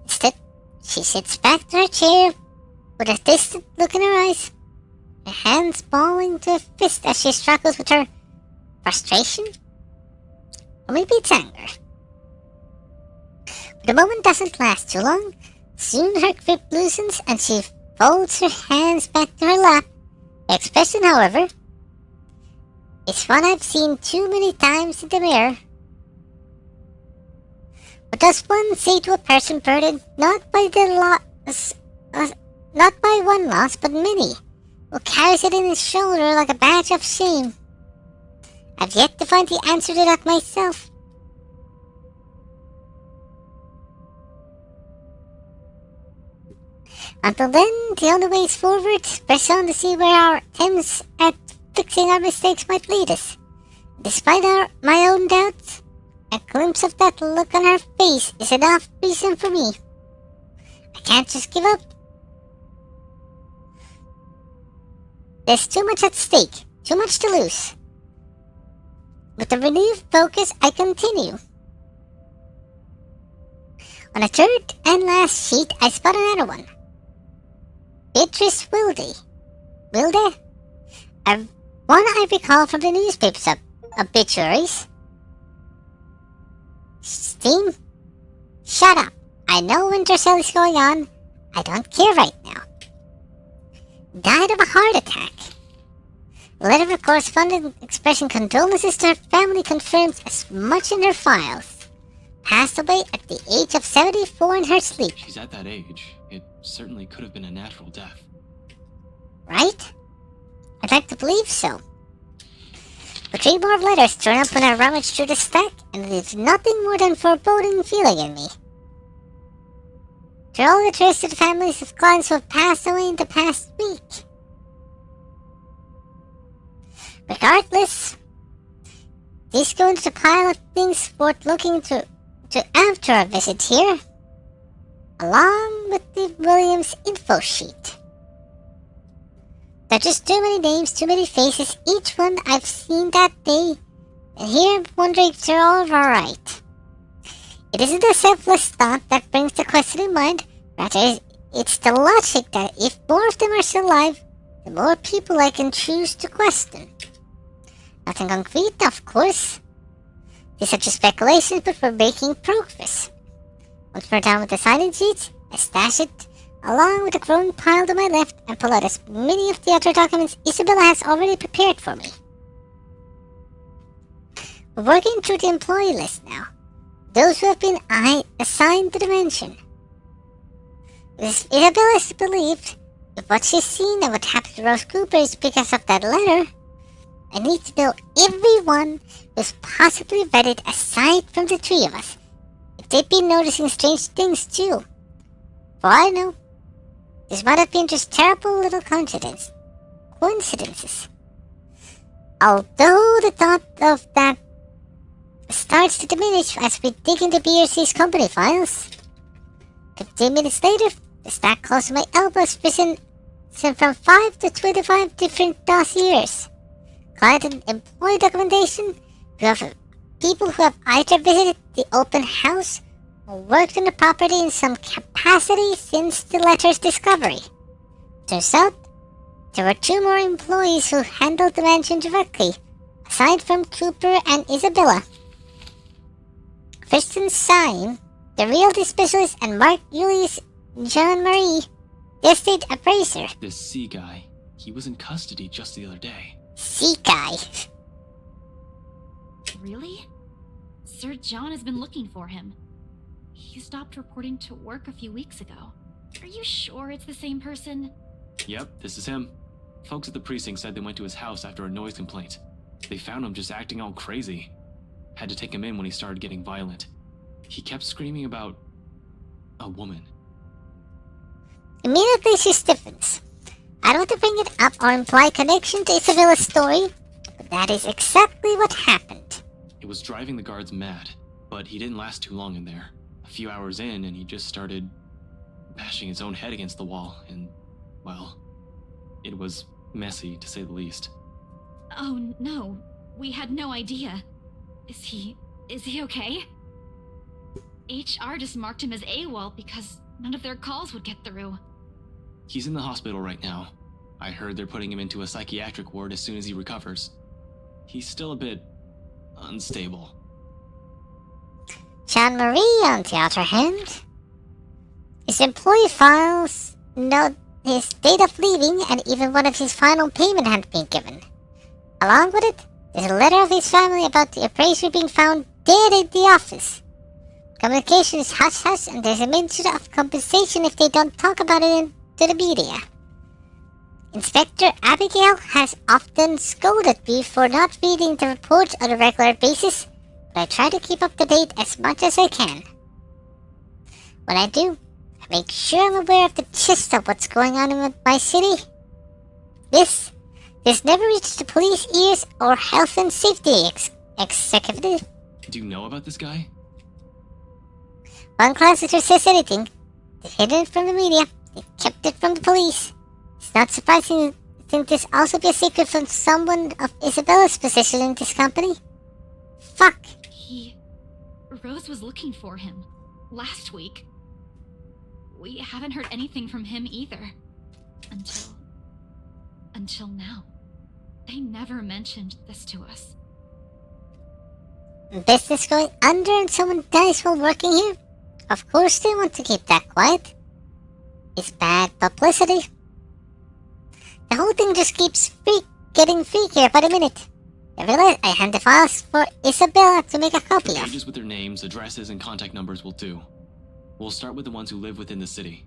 Instead, she sits back to her chair with a distant look in her eyes, her hands balling to a fist as she struggles with her frustration? Or maybe it's anger. But the moment doesn't last too long. Soon her grip loosens and she folds her hands back to her lap. Her expression, however, is one I've seen too many times in the mirror. What does one say to a person burdened not by one loss, but many? who carries it in his shoulder like a badge of shame. I've yet to find the answer to that myself. Until then, the only way is forward. Press on to see where our attempts at fixing our mistakes might lead us. Despite my own doubts, a glimpse of that look on her face is enough reason for me. I can't just give up. There's too much at stake, too much to lose. With a renewed focus, I continue. On a third and last sheet, I spot another one. Beatrice Wilde. Wilde? One I recall from the newspapers obituaries. Steam? Shut up. I know Winter Cell is going on. I don't care right now. Died of a heart attack. Letter of correspondence expressing condolences to her family confirms as much in her files. Passed away at the age of 74 in her sleep. She's at that age. It certainly could have been a natural death. Right? I'd like to believe so. But 3 more letters turn up when I rummage through the stack, and it is nothing more than foreboding feeling in me. They're all addressed to the families of clients who have passed away in the past week. Regardless, these go into the pile of things worth looking to after our visit here, along with the Williams info sheet. There are just too many names, too many faces, each one I've seen that day, and here I'm wondering if they're all alright. It isn't a selfless thought that brings the question in mind, rather it's the logic that if more of them are still alive, the more people I can choose to question. Nothing concrete, of course. These are just speculations, but we're making progress. Once we're done with the sign-in sheets, I stash it along with the growing pile to my left and pull out as many of the other documents Isabella has already prepared for me. We're working through the employee list now. Those who have been assigned to the mansion. If Isabella is believed, if what she's seen and what happened to Rose Cooper is because of that letter, I need to know everyone who's possibly read it aside from the 3 of us. If they've been noticing strange things too. For all I know, this might have been just terrible little coincidences. Although the thought of that starts to diminish as we dig into BRC's company files. 15 minutes later, the stack close to my elbows presents from 5 to 25 different dossiers. Client and employee documentation. We have people who have either visited the open house or worked on the property in some capacity since the letter's discovery. Turns out, there were 2 more employees who handled the mansion directly, aside from Cooper and Isabella. Kristen Syme, the realty specialist, and Mark Julius Jean-Marie, the estate appraiser. This C guy, he was in custody just the other day. C guy. Really? Sir John has been looking for him. He stopped reporting to work a few weeks ago. Are you sure it's the same person? Yep, this is him. Folks at the precinct said they went to his house after a noise complaint. They found him just acting all crazy. Had to take him in when he started getting violent. He kept screaming about a woman. Immediately she stiffens. I don't want to bring it up or imply connection to Isabella's story, but that is exactly what happened. It was driving the guards mad, but he didn't last too long in there. A few hours in, and he just started bashing his own head against the wall, and, well, it was messy, to say the least. Oh no, we had no idea. Is he okay? HR just marked him as AWOL because none of their calls would get through. He's in the hospital right now. I heard they're putting him into a psychiatric ward as soon as he recovers. He's still a bit unstable. Jean-Marie, on the other hand, his employee files note his date of leaving, and even one of his final payment had been given. Along with it, there's a letter of his family about the appraiser being found dead in the office. Communication is hush-hush, and there's a mention of compensation if they don't talk about it to the media. Inspector Abigail has often scolded me for not reading the reports on a regular basis, but I try to keep up to date as much as I can. When I do, I make sure I'm aware of the gist of what's going on in my city. This never reached the police ears or health and safety executive. Do you know about this guy? One Classicer says anything. They hid it from the media. They kept it from the police. It's not surprising to think this also be a secret from someone of Isabella's position in this company. Fuck. Rose was looking for him last week. We haven't heard anything from him either. Until now. They never mentioned this to us. Business going under and someone dies while working here? Of course they want to keep that quiet. It's bad publicity. The whole thing just keeps getting freakier by the minute. I realize I hand the files for Isabella to make a copy of. Pages with their names, addresses, and contact numbers will do. We'll start with the ones who live within the city.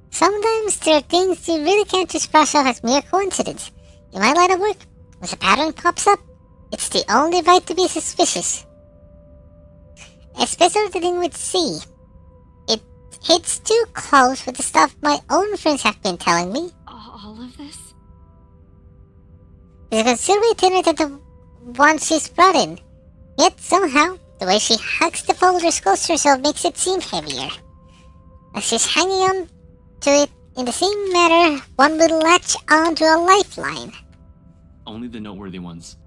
Sometimes there are things you really can't just brush off as mere coincidence. In my line of work, when a pattern pops up, it's the only right to be suspicious. Especially the thing with C. It hits too close with the stuff my own friends have been telling me. All of this? It's considerably thinner than the one she's brought in. Yet somehow, the way she hugs the folders close to herself makes it seem heavier. Like she's hanging on to it in the same manner one would latch onto a lifeline. Only the noteworthy ones.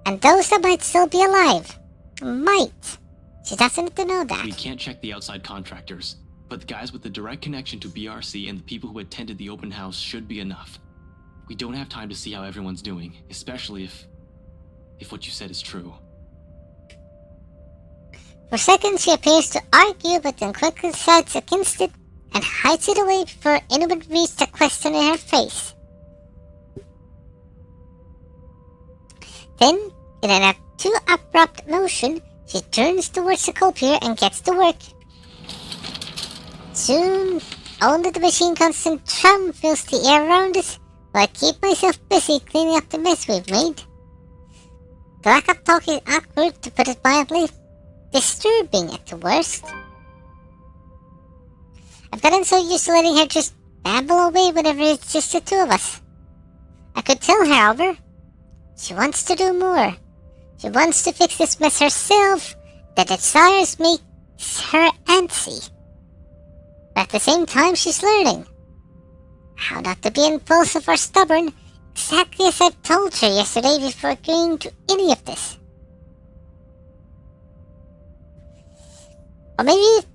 And those that might still be alive. Might. She doesn't need to know that. We can't check the outside contractors, but the guys with the direct connection to BRC and the people who attended the open house should be enough. We don't have time to see how everyone's doing, especially if what you said is true. For seconds she appears to argue, but then quickly decides against it and hides it away before anyone reads the question in her face. Then, in an too abrupt motion, she turns towards the copier and gets to work. Soon, only the machine constant trum fills the air around us, while I keep myself busy cleaning up the mess we've made. The lack of talk is awkward, to put it mildly. Disturbing at the worst. I've gotten so used to letting her just babble away whenever it's just the two of us. I could tell her, however, she wants to do more. She wants to fix this mess herself. The desires makes her antsy. But at the same time, she's learning how not to be impulsive or stubborn, exactly as I told her yesterday before agreeing to any of this. Or maybe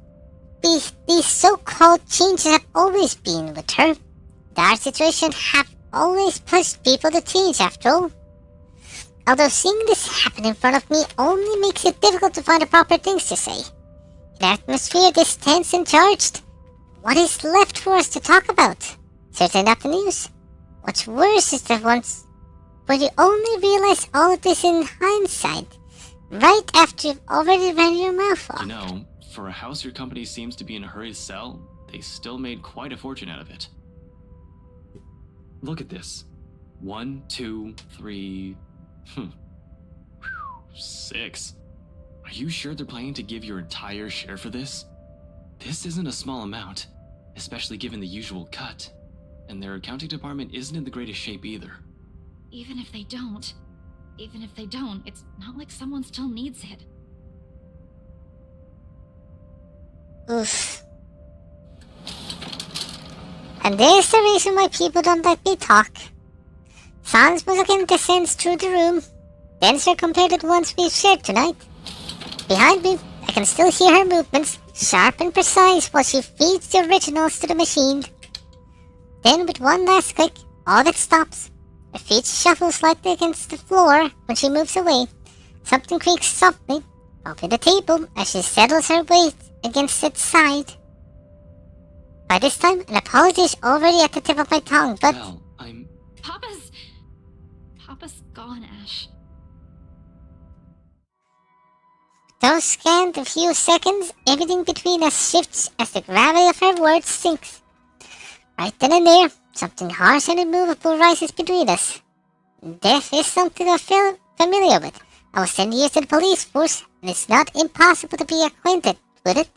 these so-called changes have always been with her. Our situation have always pushed people to change after all. Although seeing this happen in front of me only makes it difficult to find the proper things to say. In an atmosphere this tense and charged, what is left for us to talk about? Certainly not the news. What's worse is that when you only realize all of this in hindsight, right after you've already ran your mouth off. You know, for a house your company seems to be in a hurry to sell, they still made quite a fortune out of it. Look at this. 1, 2, 3... 6. Are you sure they're planning to give your entire share for this? This isn't a small amount, especially given the usual cut. And their accounting department isn't in the greatest shape either. Even if they don't, it's not like someone still needs it. Oof. And there's the reason why people don't let me talk. Sans music descends through the room, denser compared to the ones we've shared tonight. Behind me, I can still hear her movements, sharp and precise, while she feeds the originals to the machine. Then, with one last click, all that stops. Her feet shuffle slightly against the floor when she moves away. Something creaks softly, bumping the table as she settles her weight against its side. By this time, an apology is already at the tip of my tongue, but... Well, Papa's gone, Ash. Those scanned a few seconds, everything between us shifts as the gravity of her words sinks. Right then and there, something harsh and immovable rises between us. Death is something I'm familiar with. I was 10 years in the police force, and it's not impossible to be acquainted with it.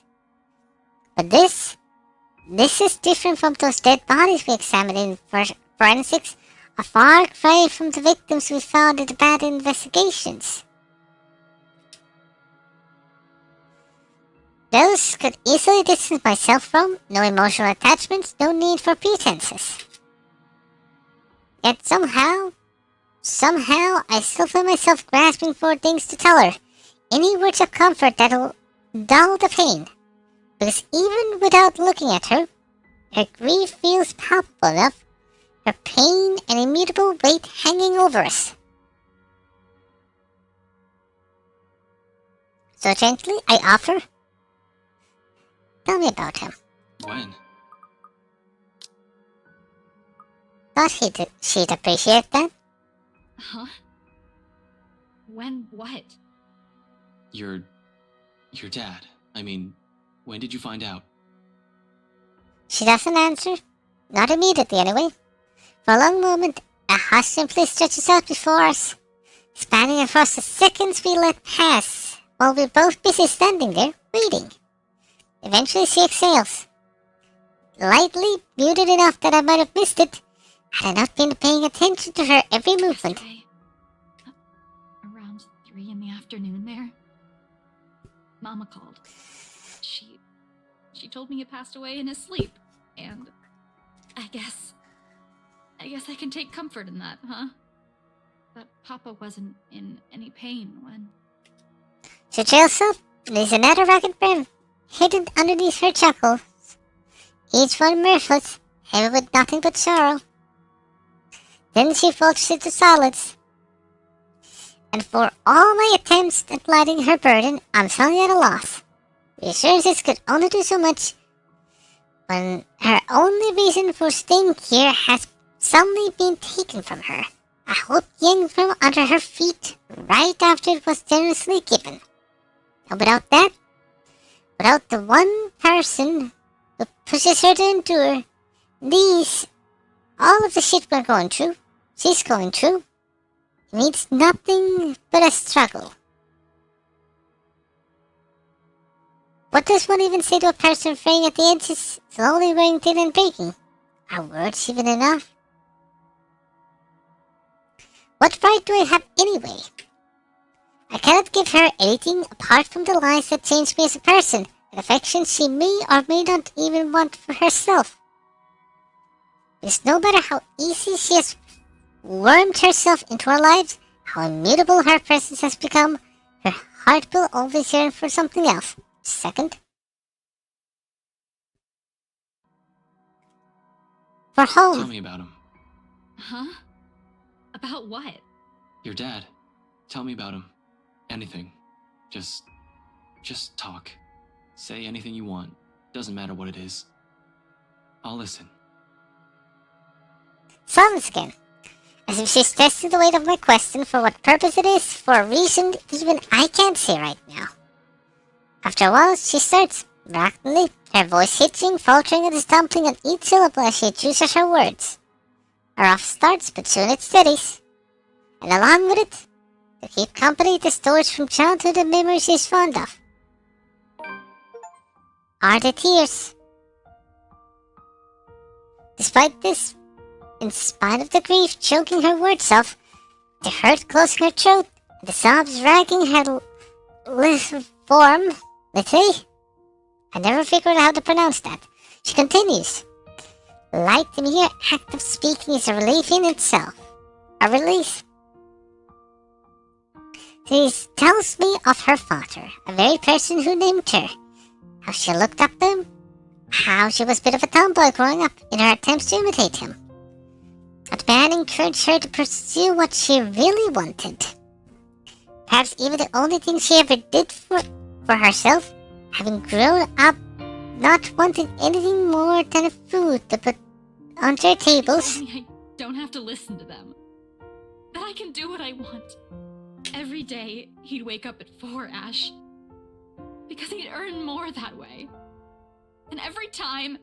But this is different from those dead bodies we examined in forensics, a far cry from the victims we found in the bad investigations. Those could easily distance myself from, no emotional attachments, no need for pretenses. Yet somehow, I still feel myself grasping for things to tell her, any words of comfort that'll dull the pain. Because even without looking at her grief feels palpable enough, her pain an immutable weight hanging over us. So gently I offer, tell me about him. When? Thought she'd appreciate that. Huh? When what? Your dad. I mean, when did you find out? She doesn't answer. Not immediately, anyway. For a long moment, a hush simply stretches out before us, spanning across the seconds we let pass, while we're both busy standing there, waiting. Eventually she exhales. Lightly, muted enough that I might have missed it, had I not been paying attention to her every movement. Yesterday, around 3 in the afternoon there, Mama called. She told me he passed away in his sleep, and I guess I can take comfort in that, huh? That Papa wasn't in any pain when... She trails up, and there's another ragged brim, hidden underneath her chuckles. Each one mirthless, heavy with nothing but sorrow. Then she falters into silence. And for all my attempts at lighting her burden, I'm suddenly at a loss. Reassurances could only do so much when her only reason for staying here has suddenly been taken from her. A hope yanked from under her feet right after it was generously given. And without that, without the one person who pushes her to endure all of the shit we're going through, she's going through, it means nothing but a struggle. What does one even say to a person fraying at the edges, slowly wearing thin and breaking? Are words even enough? What right do I have anyway? I cannot give her anything apart from the lies that changed me as a person, and affection she may or may not even want for herself. Because no matter how easy she has wormed herself into our lives, how immutable her presence has become, her heart will always yearn for something else. Second, for Tell home. me about him. Huh? About what? Your dad. Tell me about him. Anything. Just talk. Say anything you want. Doesn't matter what it is. I'll listen. Silence again, as if she's testing the weight of my question for what purpose it is, for a reason even I can't say right now. After a while, she starts, reluctantly, her voice hitching, faltering and stumbling on each syllable as she chooses her words. A rough starts, but soon it steadies. And along with it, to keep company, the stories from childhood and memories she's fond of. Are the tears. Despite this, in spite of the grief choking her words off, the hurt closing her throat, and the sobs ragging her little form, Little? I never figured out how to pronounce that. She continues. Like the mere act of speaking is a relief in itself. A relief. She tells me of her father, a very person who named her. How she looked up to him. How she was a bit of a tomboy growing up in her attempts to imitate him. That man encouraged her to pursue what she really wanted. Perhaps even the only thing she ever did for herself, having grown up not wanting anything more than a food to put on their tables. Tell me I don't have to listen to them. That I can do what I want. Every day, he'd wake up at 4, Ash. Because he'd earn more that way. And every time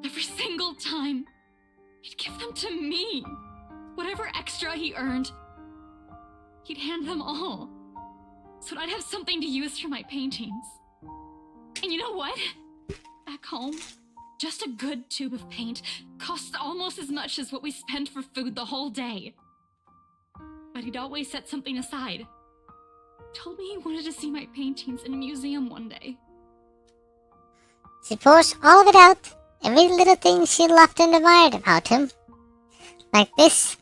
Every single time, he'd give them to me. Whatever extra he earned, he'd hand them all, so I'd have something to use for my paintings. And you know what? Back home, just a good tube of paint costs almost as much as what we spend for food the whole day. But he'd always set something aside. Told me he wanted to see my paintings in a museum one day. She pours all of it out, every little thing she loved and admired about him. Like this.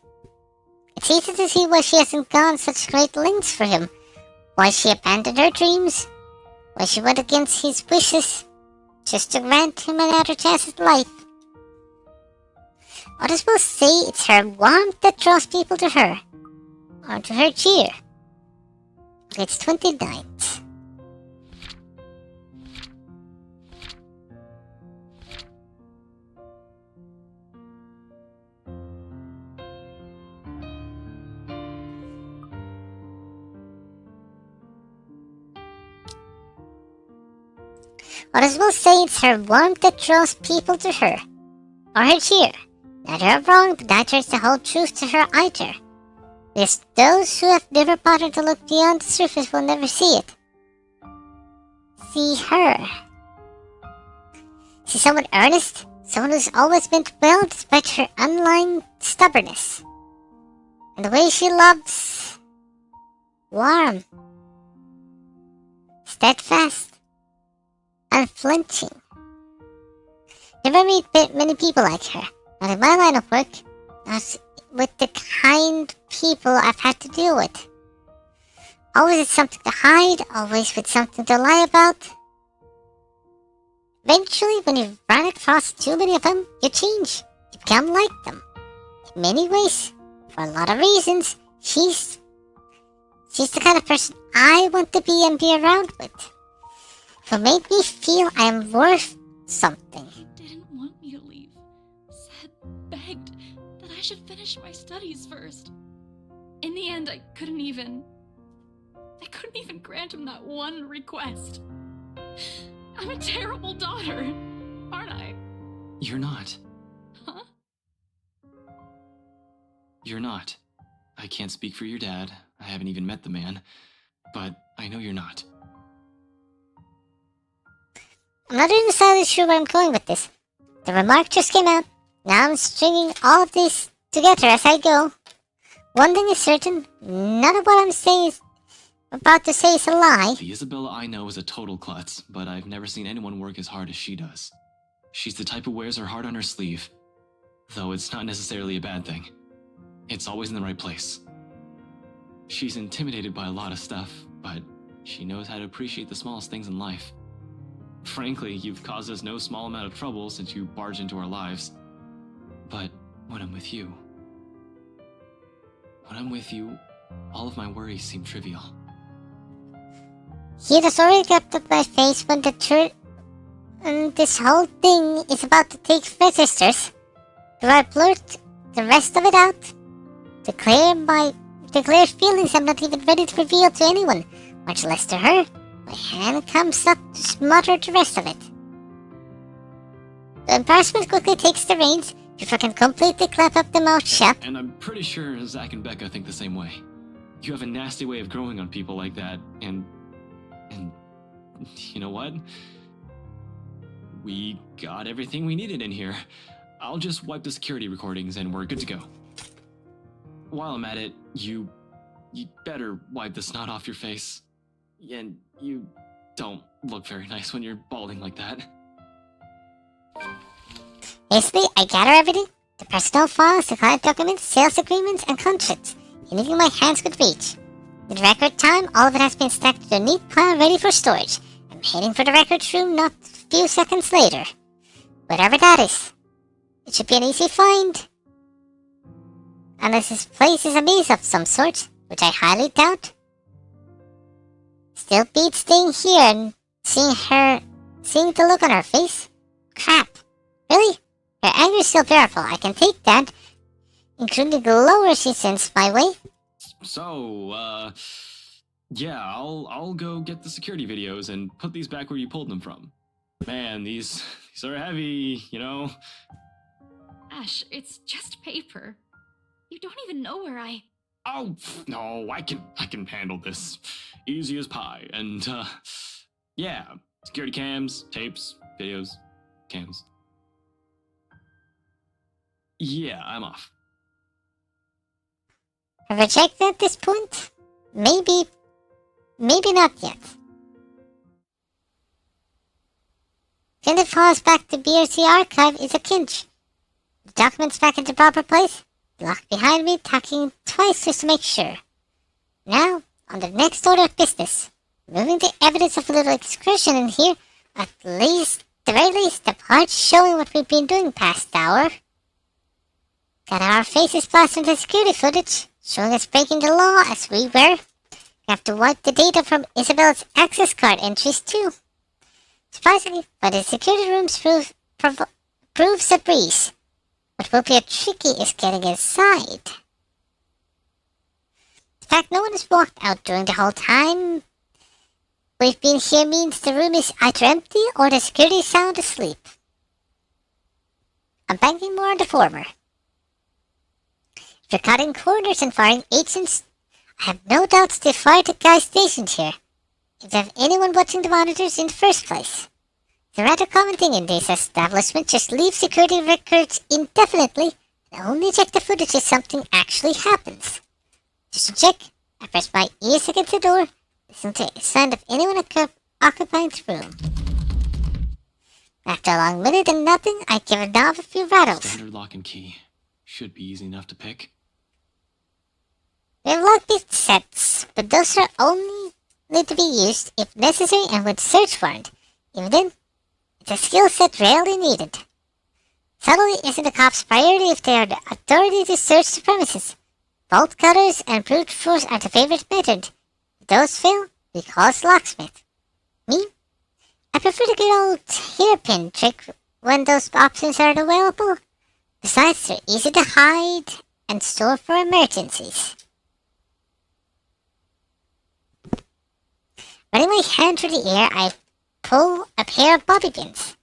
It's easy to see why she hasn't gone such great lengths for him, why she abandoned her dreams, why she went against his wishes, just to grant him another chance at life. Others will say it's her warmth that draws people to her, or to her cheer. It's 29th. Others will say it's her warmth that draws people to her, or her cheer. Neither are wrong, but neither is the whole truth to her either. There's those who have never bothered to look beyond the surface will never see it. See her. She's someone earnest, someone who's always meant well despite her underlying stubbornness. And the way she loves. Warm. Steadfast. Unflinching. Never meet many people like her. Not in my line of work. Not with the kind people I've had to deal with. Always with something to hide, always with something to lie about. Eventually, when you run across too many of them, you change. You become like them. In many ways, for a lot of reasons, she's the kind of person I want to be and be around with. Who made me feel I am worth something. He didn't want me to leave. Said, begged that I should finish my studies first. In the end, I couldn't even grant him that one request. I'm a terrible daughter, aren't I? You're not. Huh? You're not. I can't speak for your dad. I haven't even met the man. But I know you're not. I'm not even entirely sure where I'm going with this. The remark just came out. Now I'm stringing all of this together as I go. One thing is certain, none of what I'm about to say is a lie. The Isabella I know is a total klutz, but I've never seen anyone work as hard as she does. She's the type who wears her heart on her sleeve. Though it's not necessarily a bad thing. It's always in the right place. She's intimidated by a lot of stuff, but she knows how to appreciate the smallest things in life. Frankly, you've caused us no small amount of trouble since you barged into our lives. But when I'm with you, all of my worries seem trivial. He has already kept up my face when this whole thing is about to take registers. Do I blurt the rest of it out? Declare feelings I'm not even ready to reveal to anyone, much less to her. My hand comes up to smother the rest of it. The embarrassment quickly takes the reins before I can completely clap up the mouth shut. And I'm pretty sure Zach and Becca think the same way. You have a nasty way of growing on people like that, and you know what? We got everything we needed in here. I'll just wipe the security recordings and we're good to go. While I'm at it, you better wipe the snot off your face. And you don't look very nice when you're balding like that. Basically, I gather everything. The personnel files, the client documents, sales agreements, and contracts. Anything my hands could reach. In record time, all of it has been stacked to a neat pile ready for storage. I'm heading for the records room not a few seconds later. Whatever that is. It should be an easy find. Unless this place is a maze of some sort, which I highly doubt. Still beats staying here and seeing the look on her face. Crap. Really? Her anger is still powerful. I can take that. Including the lower she sends my way. So, yeah, I'll go get the security videos and put these back where you pulled them from. Man, these are heavy, you know? Ash, it's just paper. You don't even know where I... Oh, no, I can handle this. Easy as pie. And, yeah. Security cams, tapes, videos, cams. Yeah, I'm off. Have I checked at this point? Maybe not yet. Send the files back to BRC archive is a cinch. The documents back in the proper place. The lock behind me, tapping twice just to make sure. Now, on the next order of business. Moving the evidence of a little excursion in here, at least, the very least, the parts showing what we've been doing past hour. Got our faces plastered in security footage, showing us breaking the law as we were. We have to wipe the data from Isabella's access card entries too. Surprisingly, but the security rooms proves a breeze. What will be tricky is getting inside. The fact no one has walked out during the whole time we've been here means the room is either empty or the security is sound asleep. I'm banking more on the former. If you're cutting corners and firing agents, I have no doubts they fired the guy stationed here. If they have anyone watching the monitors in the first place. It's a rather common thing in these establishments, just leave security records indefinitely and only check the footage if something actually happens. Just to check, I press my ears against the door, listen to a sound of anyone occupying the room. After a long minute and nothing, I give a knob a few rattles. Standard lock and key. Should be easy enough to pick. We have lockpick sets, but those are only need to be used if necessary and with search warrant. Even then, it's a skill set rarely needed. Subtlety isn't the cops' priority if they are the authority to search the premises. Bolt cutters and brute force are the favorite method. If those fail, we call us locksmith. Me? I prefer the good old hairpin trick when those options are available. Besides, they're easy to hide and store for emergencies. Running my hand through the air, I pull a pair of bobby pins.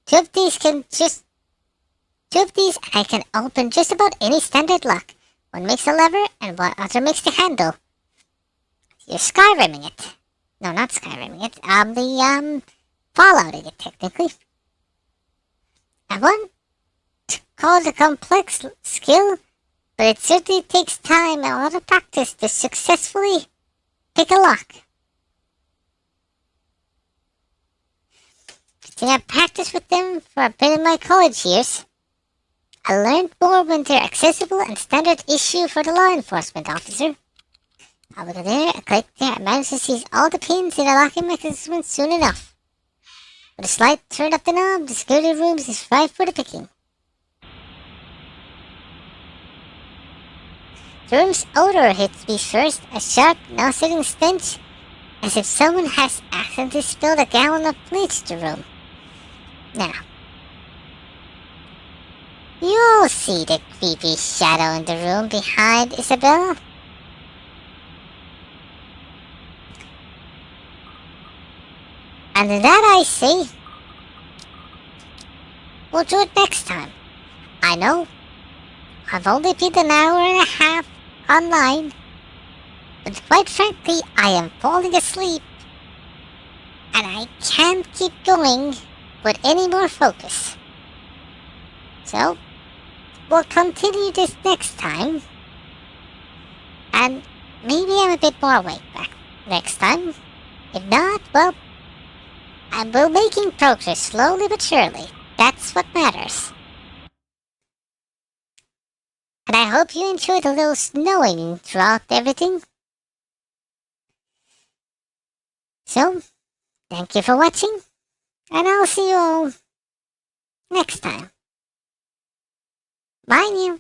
Two of these I can open just about any standard lock. One makes the lever and one other makes the handle. You're Skyrimming it. No, not Skyrimming it. Fallouting it, technically. I won't call it a complex skill, but it certainly takes time and a lot of practice to successfully pick a lock. Since I practiced with them for a bit in my college years, I learned more when they're accessible and standard issue for the law enforcement officer. I will go there, I click there, and manage to seize all the pins in the locking mechanism soon enough. With a slight turn of the knob, the security room is ripe for the picking. The room's odor hits me first, a sharp, nauseating stench, as if someone has accidentally spilled a gallon of bleach in the room. Now, you'll see the creepy shadow in the room behind Isabella. And that I say, we'll do it next time. I know, I've only been an hour and a half online, but quite frankly, I am falling asleep, and I can't keep going with any more focus. So, we'll continue this next time, and maybe I'm a bit more awake back next time. If not, well, I'm making progress slowly but surely. That's what matters. And I hope you enjoyed a little snowing throughout everything. So, thank you for watching, and I'll see you all next time. Bye now.